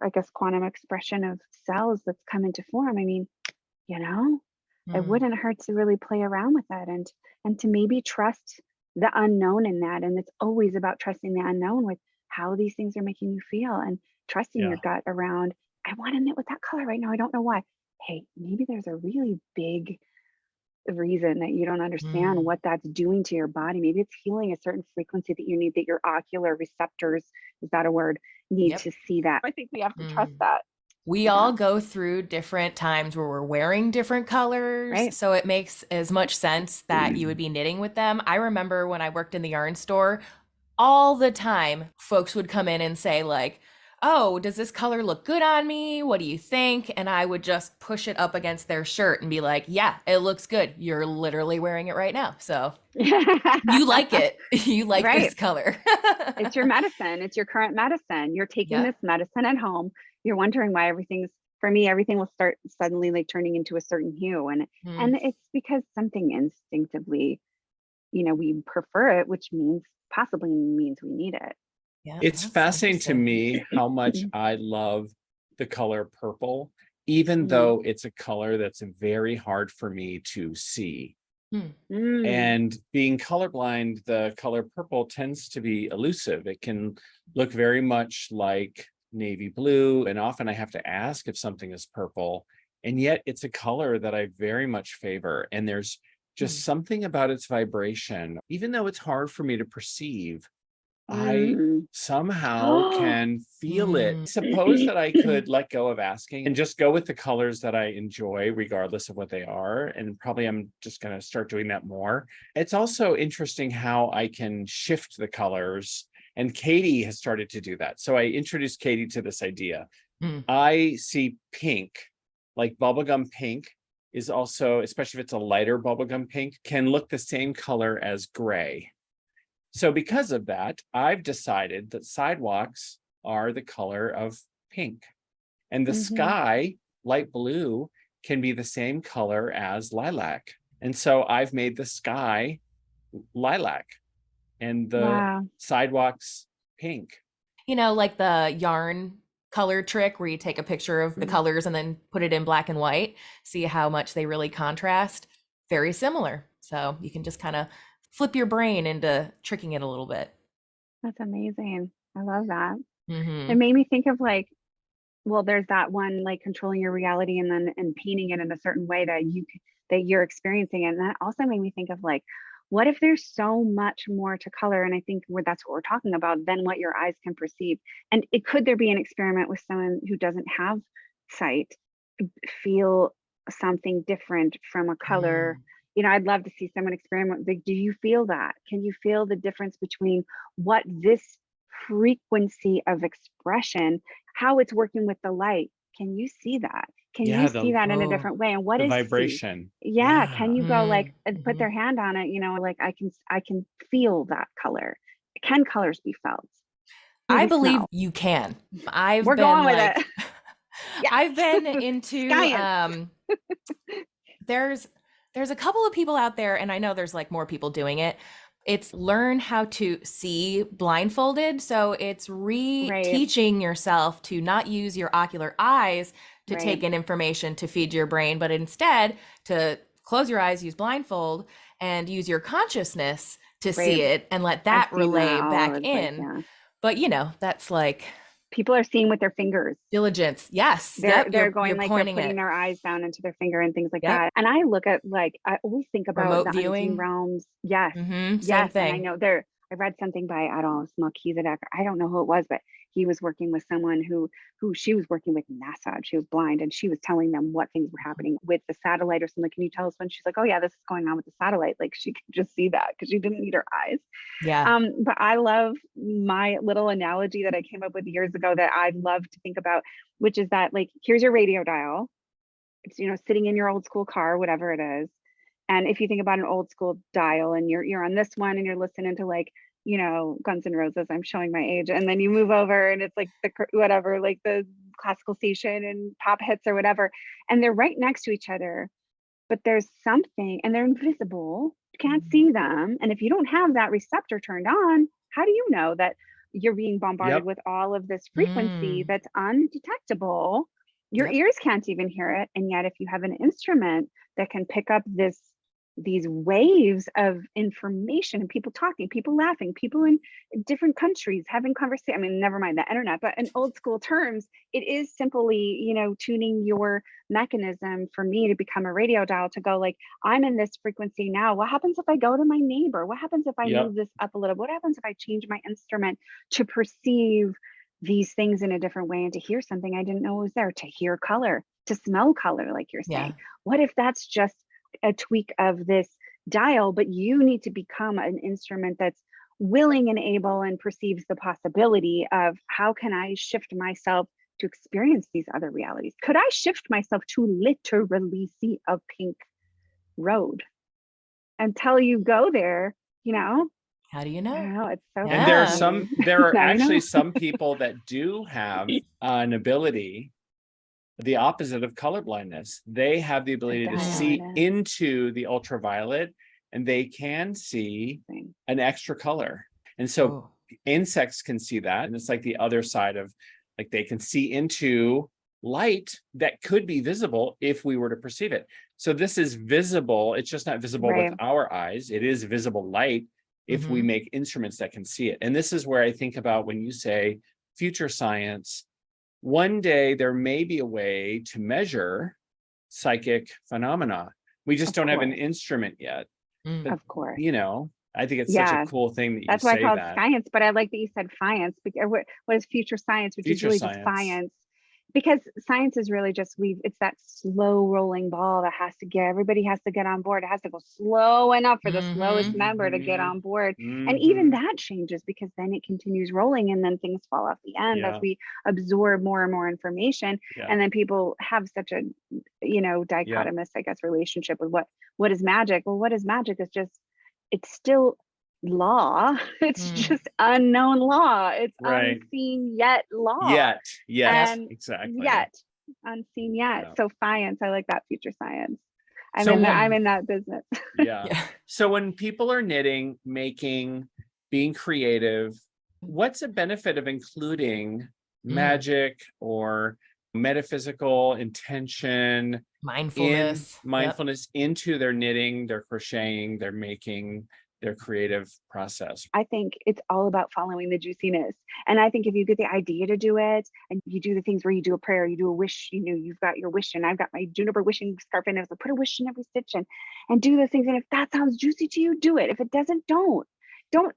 I guess, quantum expression of cells that's come into form, I mean, it wouldn't hurt to really play around with that and to maybe trust the unknown in that. And it's always about trusting the unknown with how these things are making you feel, and trusting your gut around, I want to knit with that color right now. I don't know why. Hey, maybe there's a really big reason that you don't understand what that's doing to your body. Maybe it's healing a certain frequency that you need, that your ocular receptors, is that a word, need to see that. I think we have to trust that. We all go through different times where we're wearing different colors. Right. So it makes as much sense that you would be knitting with them. I remember when I worked in the yarn store, all the time, folks would come in and say like, oh, does this color look good on me? What do you think? And I would just push it up against their shirt and be like, yeah, it looks good. You're literally wearing it right now. So you like it. You like this color. It's your medicine. It's your current medicine. You're taking this medicine at home. You're wondering why everything will start suddenly like turning into a certain hue. And it's because something instinctively, we prefer it, which possibly means we need it. Yeah, it's fascinating to me how much I love the color purple, even though it's a color that's very hard for me to see. And being colorblind, the color purple tends to be elusive. It can look very much like navy blue, and often I have to ask if something is purple, and yet it's a color that I very much favor. And there's just something about its vibration, even though it's hard for me to perceive, I somehow can feel it. Suppose that I could let go of asking and just go with the colors that I enjoy, regardless of what they are. And probably I'm just going to start doing that more. It's also interesting how I can shift the colors. And Katie has started to do that. So I introduced Katie to this idea. I see pink, like bubblegum pink is also, especially if it's a lighter bubblegum pink, can look the same color as gray. So because of that, I've decided that sidewalks are the color of pink, and the sky, light blue, can be the same color as lilac. And so I've made the sky lilac and the sidewalks pink. You know, like the yarn color trick where you take a picture of the colors and then put it in black and white, see how much they really contrast. Very similar. So you can just kind of flip your brain into tricking it a little bit. That's amazing. I love that. It made me think of like, well, there's that one, like controlling your reality and painting it in a certain way that you're experiencing it. And that also made me think of like, what if there's so much more to color? And I think that's what we're talking about than what your eyes can perceive. And could there be an experiment with someone who doesn't have sight, feel something different from a color? You know, I'd love to see someone experiment. Like, do you feel that? Can you feel the difference between what this frequency of expression, how it's working with the light? Can you see that? Can you see that in a different way? And what the is vibration? Yeah. Can you go like and put their hand on it? You know, like I can feel that color. Can colors be felt? I believe you can. We're going with it. I've been into there's a couple of people out there, and I know there's like more people doing it. It's learn how to see blindfolded. So it's teaching yourself to not use your ocular eyes to take in information to feed your brain, but instead to close your eyes, use blindfold, and use your consciousness to see it and let that relay back in. But you know, that's like people are seeing with their fingers. Diligence. Yes. They're going like they're putting their eyes down into their finger and things like that. And I look at like, I always think about remote the viewing. unseen realms. Yes. Same thing. And I know I read something by, I don't know, Melchizedek. I don't know who it was, but he was working with someone who she was working with NASA. She was blind and she was telling them what things were happening with the satellite or something. Can you tell us when? She's like, oh yeah, this is going on with the satellite. Like she could just see that because she didn't need her eyes. Yeah. But I love my little analogy that I came up with years ago that I love to think about, which is that like, here's your radio dial. It's, you know, sitting in your old school car, whatever it is. And if you think about an old school dial and you're on this one and you're listening to like, you know, Guns N' Roses, I'm showing my age. And then you move over and it's like whatever, like the classical station and pop hits or whatever. And they're right next to each other, but there's something and they're invisible. You can't see them. And if you don't have that receptor turned on, how do you know that you're being bombarded with all of this frequency that's undetectable? Your ears can't even hear it. And yet if you have an instrument that can pick up these waves of information and people talking, people laughing, people in different countries having conversation. I mean, never mind the internet, but in old school terms, it is simply, you know, tuning your mechanism for me to become a radio dial to go like, I'm in this frequency now. What happens if I go to my neighbor? What happens if I move this up a little? What happens if I change my instrument to perceive these things in a different way and to hear something I didn't know was there, to hear color, to smell color, like you're saying? What if that's just a tweak of this dial, but you need to become an instrument that's willing and able and perceives the possibility of how can I shift myself to experience these other realities? Could I shift myself to literally see a pink road until you go there? You know, how do you know? Oh, it's so and there are actually some people that do have an ability, the opposite of colorblindness. They have the ability to see into the ultraviolet and they can see an extra color. And so insects can see that. And it's like the other side of like, they can see into light that could be visible if we were to perceive it. So this is visible. It's just not visible with our eyes. It is visible light if we make instruments that can see it. And this is where I think about when you say future science, one day there may be a way to measure psychic phenomena. We just don't have an instrument yet. Of course. You know, I think it's such a cool thing that you That's why I say call it that. science, but I like that you said science. Because what is future science, which is Future really just science. science. Because science is really just it's that slow rolling ball that everybody has to get on board. It has to go slow enough for the slowest member to get on board. And even that changes because then it continues rolling and then things fall off the end as we absorb more and more information. And then people have such a, dichotomous, I guess, relationship with what is magic. Well, what is magic is just, it's still law. It's just unknown law. It's unseen yet law. Exactly. Yet unseen yet. So science, I like that, future science. I'm in that business. So when people are knitting, making, being creative, what's a benefit of including magic or metaphysical intention, mindfulness into their knitting, their crocheting, their making, their creative process? I think it's all about following the juiciness. And I think if you get the idea to do it and you do the things where you do a prayer, you do a wish, you've got your wish, and I've got my juniper wishing scarf in, I was like, put a wish in every stitch and do those things. And if that sounds juicy to you, do it. If it doesn't, don't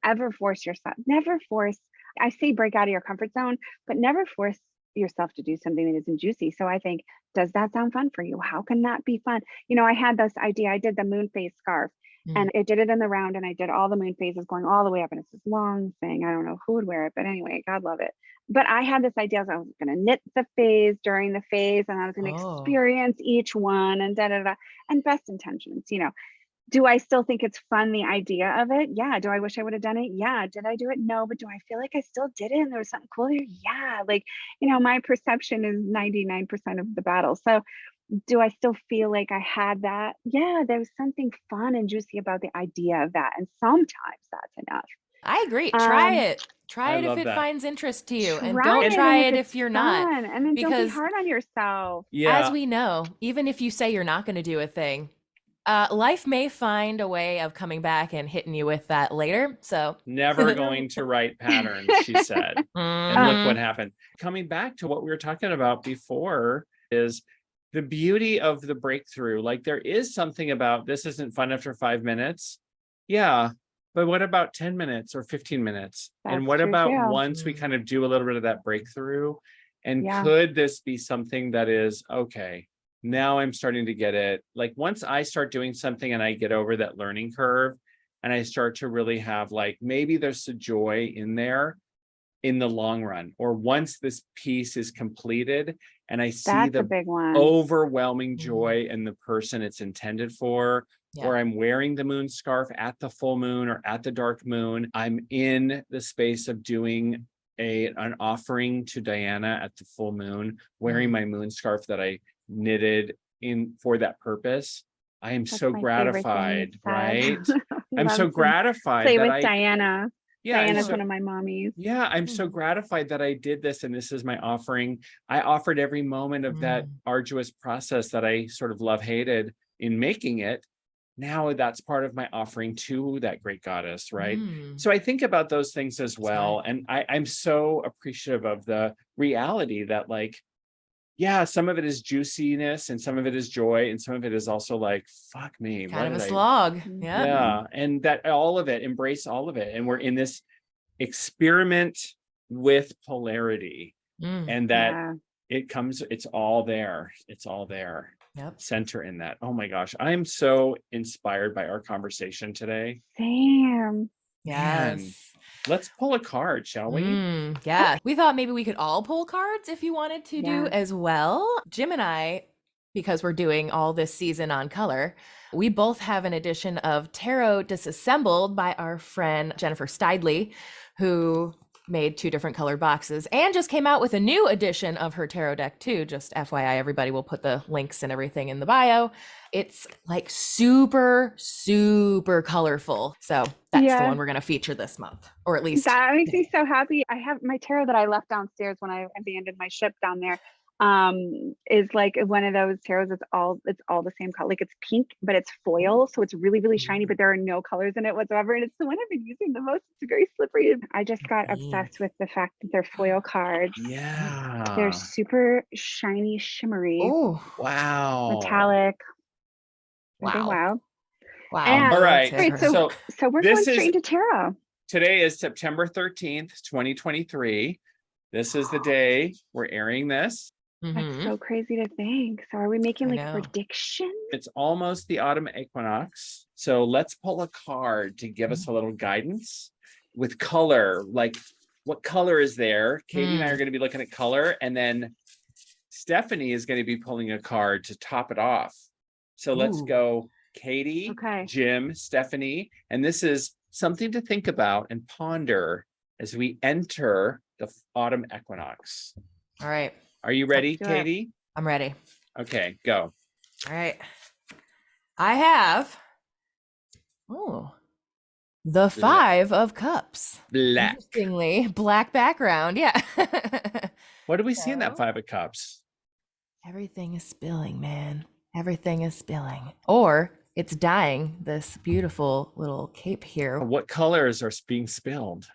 ever force yourself. Never force. I say break out of your comfort zone, but never force yourself to do something that isn't juicy. So I think, does that sound fun for you? How can that be fun? I had this idea. I did the moon phase scarf. And I did it in the round, and I did all the moon phases going all the way up, and it's this long thing. I don't know who would wear it, but anyway, God love it. But I had this idea, I was going to knit the phase during the phase, and I was going to experience each one and and best intentions, Do I still think it's fun, the idea of it? Yeah. Do I wish I would have done it? Yeah. Did I do it? No. But do I feel like I still did it and there was something cool here? Yeah. Like, my perception is 99% of the battle. So do I still feel like I had that? Yeah, there was something fun and juicy about the idea of that. And sometimes that's enough. I agree. Try it. Try it if it finds interest to you. And don't try it if you're not. And then don't be hard on yourself. As we know, even if you say you're not going to do a thing, life may find a way of coming back and hitting you with that later. So never going to write patterns, she said. And look what happened. Coming back to what we were talking about before is the beauty of the breakthrough. Like, there is something about this isn't fun after 5 minutes. Yeah. But what about 10 minutes or 15 minutes? And what about once we kind of do a little bit of that breakthrough? And could this be something that is, okay, now I'm starting to get it. Like, once I start doing something and I get over that learning curve and I start to really have, like, maybe there's a joy in there in the long run, or once this piece is completed and I see the big one. Overwhelming joy in the person it's intended for, or I'm wearing the moon scarf at the full moon or at the dark moon, I'm in the space of doing an offering to Diana at the full moon, wearing my moon scarf that I knitted in for that purpose. I am so gratified, right? I'm so gratified. Play with Diana. Yeah, Diana's one of my mommies. Yeah, I'm so gratified that I did this, and this is my offering. I offered every moment of that arduous process that I sort of love-hated in making it. Now that's part of my offering to that great goddess, right? So I think about those things as well. And I'm so appreciative of the reality that, like, yeah, some of it is juiciness and some of it is joy and some of it is also like, fuck me. Kind of a slog. Yeah. And that all of it, embrace all of it. And we're in this experiment with polarity and that it's all there. It's all there. Center in that. Oh my gosh. I'm so inspired by our conversation today. Same. Yes. Let's pull a card, shall we? Yeah. We thought maybe we could all pull cards if you wanted to do as well. Jim and I, because we're doing all this season on color, we both have an edition of Tarot Disassembled by our friend Jennifer Steidley, who made 2 different colored boxes and just came out with a new edition of her tarot deck too. Just FYI, everybody, will put the links and everything in the bio. It's like super, super colorful. So that's the one we're going to feature this month, or at least. That makes me so happy. I have my tarot that I left downstairs when I abandoned my ship down there. Is like one of those tarots. It's all the same color. Like, it's pink, but it's foil, so it's really, really shiny, but there are no colors in it whatsoever. And it's the one I've been using the most. It's very slippery. I just got obsessed with the fact that they're foil cards. Yeah. They're super shiny, shimmery. Oh, wow. Metallic. Wow. Wow. And- All right. Great, so we're going this straight is into tarot. today is September 13th, 2023. This is the day we're airing this. That's so crazy to think. So are we making like predictions? It's almost the autumn equinox. So let's pull a card to give us a little guidance with color. Like, what color is there? Katie and I are going to be looking at color, and then Stephanie is going to be pulling a card to top it off. So let's go Katie, Jim, Stephanie, and this is something to think about and ponder as we enter the autumn equinox. All right. Are you ready, Katie? I'm ready. Okay, go. All right. I have the Five of Cups. Black. Interestingly, black background. Yeah. What do we see in that Five of Cups? Everything is spilling, man. Everything is spilling. Or it's dyeing this beautiful little cape here. What colors are being spilled?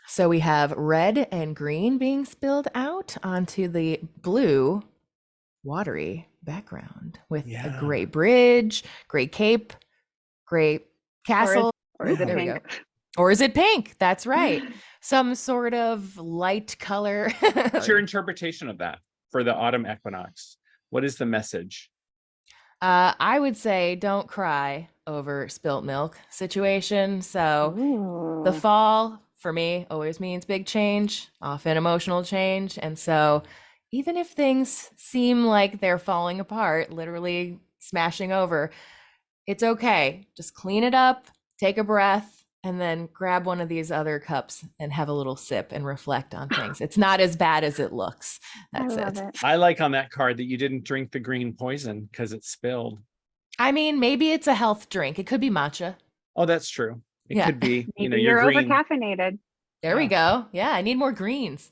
So we have red and green being spilled out onto the blue, watery background with a gray bridge, gray cape, gray castle. Or is it pink? Or is it pink? That's right. Some sort of light color. What's your interpretation of that for the autumn equinox? What is the message? I would say don't cry over spilt milk situation. So the fall for me always means big change, often emotional change. And so even if things seem like they're falling apart, literally smashing over, it's okay. Just clean it up, take a breath, and then grab one of these other cups and have a little sip and reflect on things. It's not as bad as it looks. That's it. I like on that card that you didn't drink the green poison because it spilled. I mean, maybe it's a health drink. It could be matcha. Oh, that's true. It could be, Maybe you're over green. caffeinated. There we go. Yeah, I need more greens.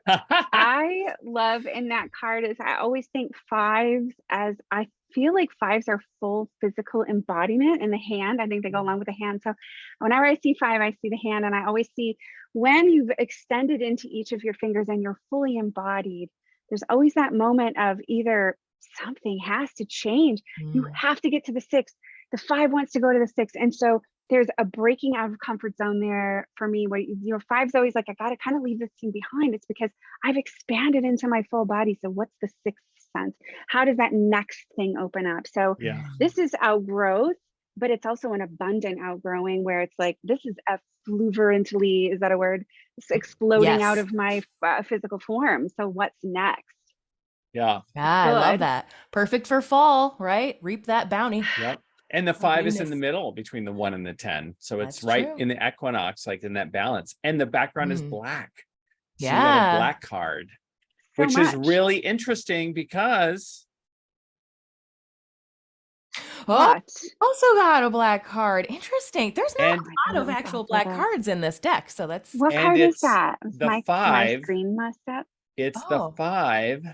I love in that card is I always think fives as I feel like fives are full physical embodiment in the hand. I think they go along with the hand. So whenever I see five, I see the hand, and I always see when you've extended into each of your fingers and you're fully embodied, there's always that moment of either something has to change. You have to get to the six. The five wants to go to the six. And so there's a breaking out of comfort zone there for me where, five's always like, I got to kind of leave this thing behind. It's because I've expanded into my full body. So what's the sixth sense? How does that next thing open up? So this is outgrowth, but it's also an abundant outgrowing where it's like, this is effluently, is that a word? It's exploding out of my physical form. So what's next? Yeah. I love that. Perfect for fall, right? Reap that bounty. Yep. And the five is in the middle between the 1 and the 10. So it's right in the equinox, like in that balance. And the background is black. So you got a black card, which is really interesting because also got a black card. Interesting. There's not a lot of actual black cards in this deck. So that's what card is that? The five. My screen messed up. It's the Five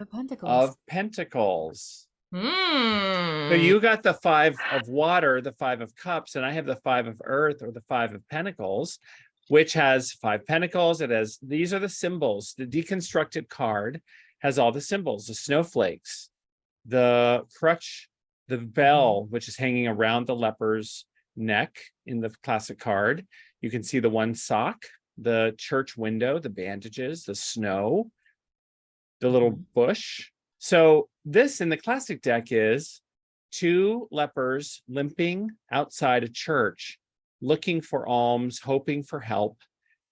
of Pentacles. So you got the Five of Water, the Five of Cups, and I have the Five of Earth or the Five of Pentacles, which has 5 pentacles. It has, these are the symbols. The deconstructed card has all the symbols, the snowflakes, the crutch, the bell, which is hanging around the leper's neck in the classic card. You can see the one sock, the church window, the bandages, the snow, the little bush. So this in the classic deck is 2 lepers limping outside a church, looking for alms, hoping for help.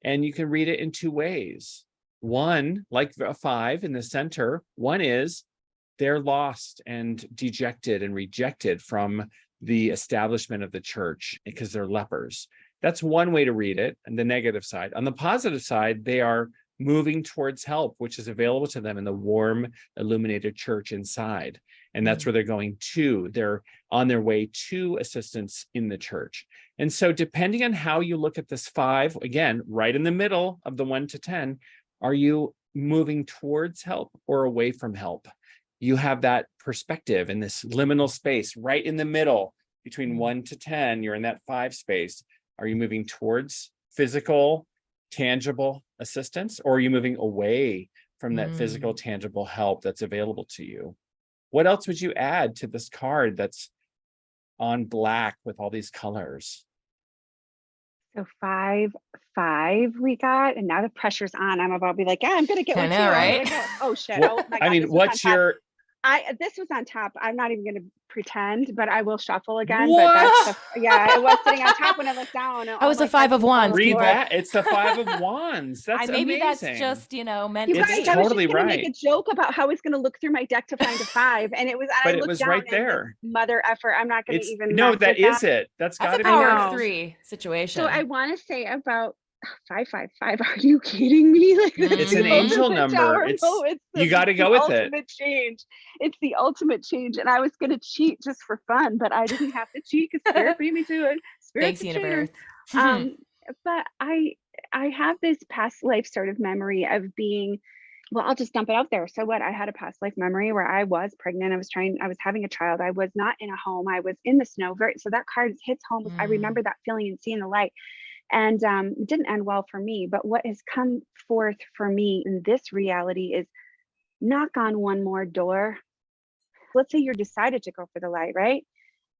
And you can read it in 2 ways. One, like a 5 in the center, one is they're lost and dejected and rejected from the establishment of the church because they're lepers. That's one way to read it, and the negative side. On the positive side, they are moving towards help, which is available to them in the warm, illuminated church inside. And that's where they're going to. They're on their way to assistance in the church. And so depending on how you look at this 5, again, right in the middle of the 1 to 10, are you moving towards help or away from help? You have that perspective in this liminal space right in the middle between 1 to 10. You're in that 5 space. Are you moving towards physical, tangible assistance, or are you moving away from that physical, tangible help that's available to you? What else would you add to this card that's on black with all these colors? So 5 we got, and now the pressure's on. I'm about to be like, yeah, I'm gonna get I one too. know, I'm right? gonna go. Oh shit. What, Oh my I God. mean, This was on what's top. your This was on top. I'm not even gonna pretend, but I will shuffle again. But what? that's yeah, it was sitting on top when I looked down. And I was all the my 5 of cards fell on wands. the Read floor. that. It's the 5 of wands. That's Maybe that's amazing. just, meant You to It's guys, be. I was totally just gonna right. make a joke about how I was gonna look through my deck to find a 5, and it was. And But I it looked was down, right and this there. mother effer. I'm not gonna It's even no, mess that with is that. it. That's That's got a to be power it. of 3 situation. So I want to say about 555. Are you kidding me? Like It's an Mhm. angel ultimate number. tower. It's No, it's you got to it's the go with it. ultimate change. It's the ultimate change. And I was gonna cheat just for fun, but I didn't have to cheat because Spirit beat me to it. Spirit's Thanks, a cheater. universe. But I have this past life sort of memory of being, well, I'll just dump it out there. So what? I had a past life memory where I was pregnant. I was having a child. I was not in a home. I was in the snow. So that card hits home. I remember that feeling and seeing the light. And it didn't end well for me. But what has come forth for me in this reality is knock on one more door. Let's say you're decided to go for the light, right?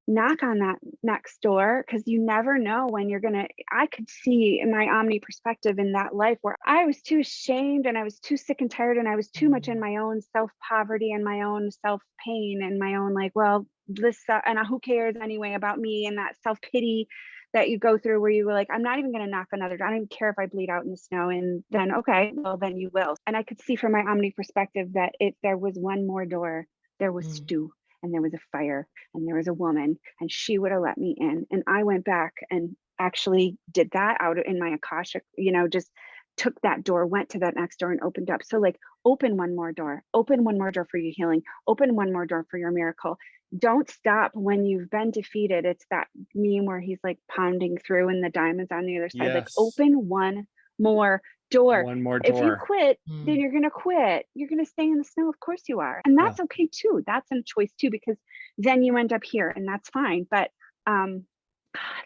Knock on that next door, because you never know when you're gonna. I could see in my omni perspective in that life where I was too ashamed and I was too sick and tired and I was too much in my own self poverty and my own self pain and my own like, well, this and who cares anyway about me, and that self pity that you go through where you were like, I'm not even going to knock another door. I don't even care if I bleed out in the snow. And then, okay, well, then you will. And I could see from my omni perspective that if there was one more door, there was stew, and there was a fire, and there was a woman, and she would have let me in. And I went back and actually did that out in my Akashic, just took that door, went to that next door and opened up. So like open one more door for your healing, open one more door for your miracle. Don't stop when you've been defeated. It's that meme where he's like pounding through and the diamonds on the other side. Like Yes. open one more door. One more If you door. quit, then you're going to quit. You're going to stay in the snow. Of course you are. And that's okay too. That's a choice too, because then you end up here and that's fine. But I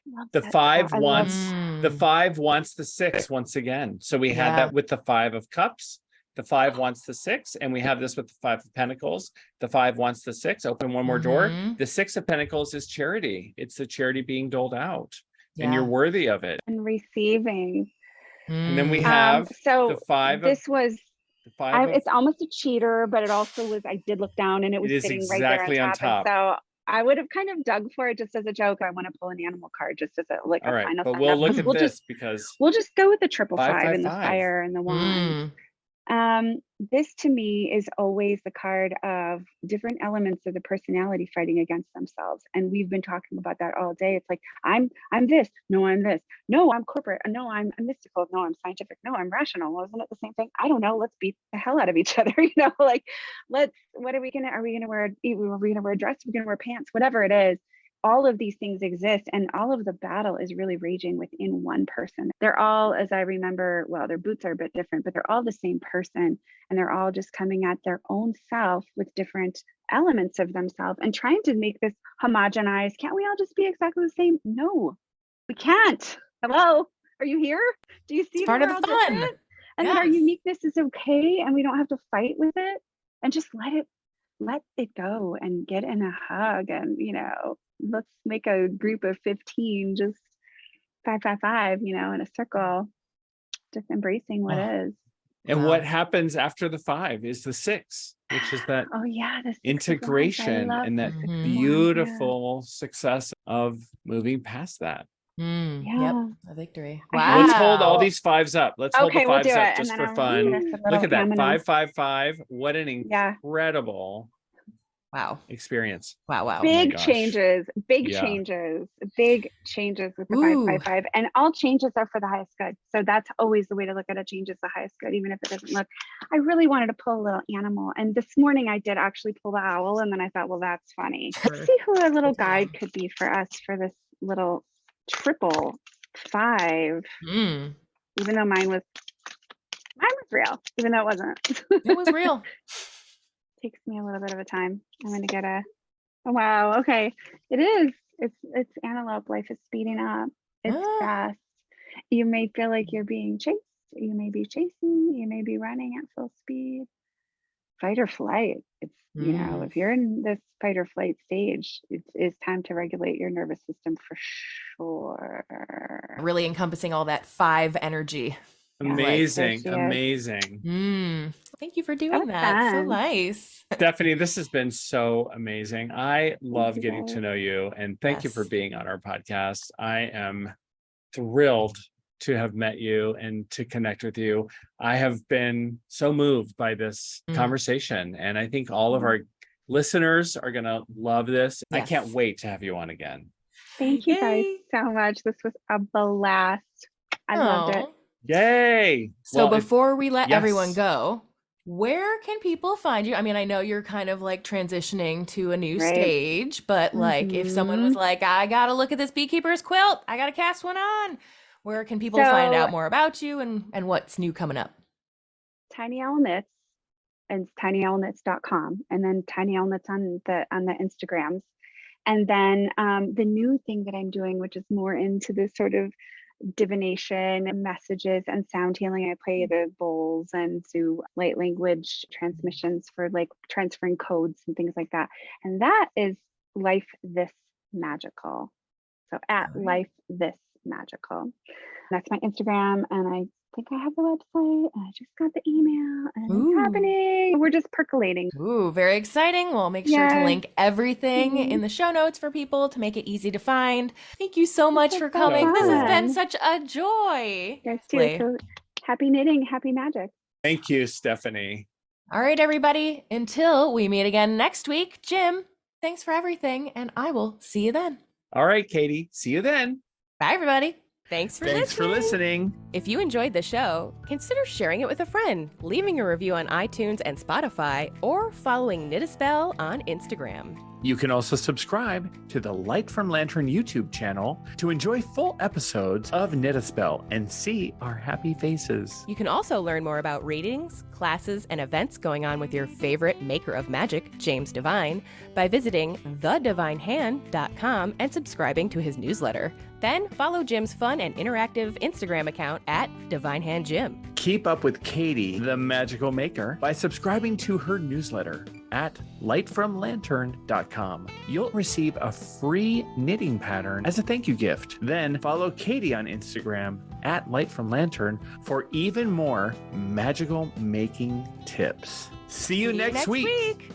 love The that. 5 I wants love the 5 wants the 6 once again. So we had that with the 5 of cups. The 5 wants the 6, and we have this with the 5 of pentacles. The 5 wants the 6. Open one more door. The 6 of pentacles is charity. It's the charity being doled out, and you're worthy of it. and receiving. And then we have so the 5 this of was the 5 of, it's almost a cheater, but it also was, I did look down and it was is sitting exactly right on there on top. top. And so I would have kind of dug for it just as a joke. I want to pull an animal card just as a like all a right, final but sign we'll up. look at We'll this just because we'll just go with the 555 and the 555. fire and the wand. This to me is always the card of different elements of the personality fighting against themselves. And we've been talking about that all day. It's like, I'm this. No, I'm this. No, I'm corporate. No, I'm mystical. No, I'm scientific. No, I'm rational. Well, isn't it the same thing? I don't know. Let's beat the hell out of each other. Like what are we gonna wear a dress? Are we gonna wear pants? Whatever it is. All of these things exist, and all of the battle is really raging within one person. They're all, as I remember, well, their boots are a bit different, but they're all the same person, and they're all just coming at their own self with different elements of themselves and trying to make this homogenized. Can't we all just be exactly the same? No, we can't. Hello, are you here? Do you see Part that of we're the all fun. different? And that our uniqueness is okay, and we don't have to fight with it, and just let it go and get in a hug, and let's make a group of 15, just 555, in a circle, just embracing what is. And what happens after the 5 is the 6, which is that the integration and that beautiful success of moving past that. Yep, a victory. Wow. Let's hold all these 5s up. Let's hold the 5s up just for fun. Look at that. 555. What an incredible experience. Wow. Big changes with the 555, and all changes are for the highest good. So that's always the way to look at it. Change is the highest good, even if it doesn't look. I really wanted to pull a little animal, and this morning I did actually pull the owl, and then I thought, well, that's funny. Let's see who a little guide could be for us for this little triple 5. Even though mine was real, even though it wasn't. It was real. Takes me a little bit of a time. I'm going to get a, oh, wow. Okay. It is. It's antelope. Life is speeding up. It's fast. You may feel like you're being chased. You may be chasing. You may be running at full speed. Fight or flight. It's You know, if you're in this fight or flight stage, it's time to regulate your nervous system for sure. Really encompassing all that 5 energy. Amazing. There she is. Amazing. Thank you for That doing was that. So fun. nice. Stephanie, this has been so amazing. I love you, getting guys. to know you, and thank you for Yes. being on our podcast. I am thrilled to have met you and to connect with you. I have been so moved by this conversation, and I think all of our listeners are going to love this. I can't Yes. wait to have you on again. Thank you guys Yay. so much. This was a blast. I loved it. Aw. Yay. So Well, before we let everyone yes. go, where can people find you? I mean, I know you're kind of like transitioning to a new Right. stage, but like if someone was like, I gotta look at this Beekeeper's quilt, I gotta cast one on, where can people find So- out more about you and what's new coming up? Tiny Owl Knits, and it's tinyowlknits.com, and then Tiny Owl Knits on the Instagrams. And then the new thing that I'm doing, which is more into this sort of divination and messages and sound healing. I play the bowls and do light language transmissions for like transferring codes and things like that. And that is Life This Magical. So at Life This Magical. That's my Instagram, and I think I have the website, and I just got the email, and it's happening. We're just percolating. Ooh, very exciting. We'll make sure to Yes. link everything in the show notes for people to make it easy to find. Thank you so much was for so coming. This has been fun. such a joy. You guys too. So happy knitting, happy magic. Thank you, Stephanie. All right, everybody. Until we meet again next week, Jim, thanks for everything, and I will see you then. All right, Katie. See you then. Bye, everybody. Thanks for listening. If you enjoyed the show, consider sharing it with a friend, leaving a review on iTunes and Spotify, or following Knit a Spell on Instagram. You can also subscribe to the Light from Lantern YouTube channel to enjoy full episodes of Knit a Spell and see our happy faces. You can also learn more about readings, classes, and events going on with your favorite maker of magic, James Devine, by visiting thedivinehand.com and subscribing to his newsletter. Then follow Jim's fun and interactive Instagram account at DivineHandJim. Keep up with Katie, the magical maker, by subscribing to her newsletter at lightfromlantern.com. You'll receive a free knitting pattern as a thank you gift. Then follow Katie on Instagram at lightfromlantern for even more magical making tips. See you next week.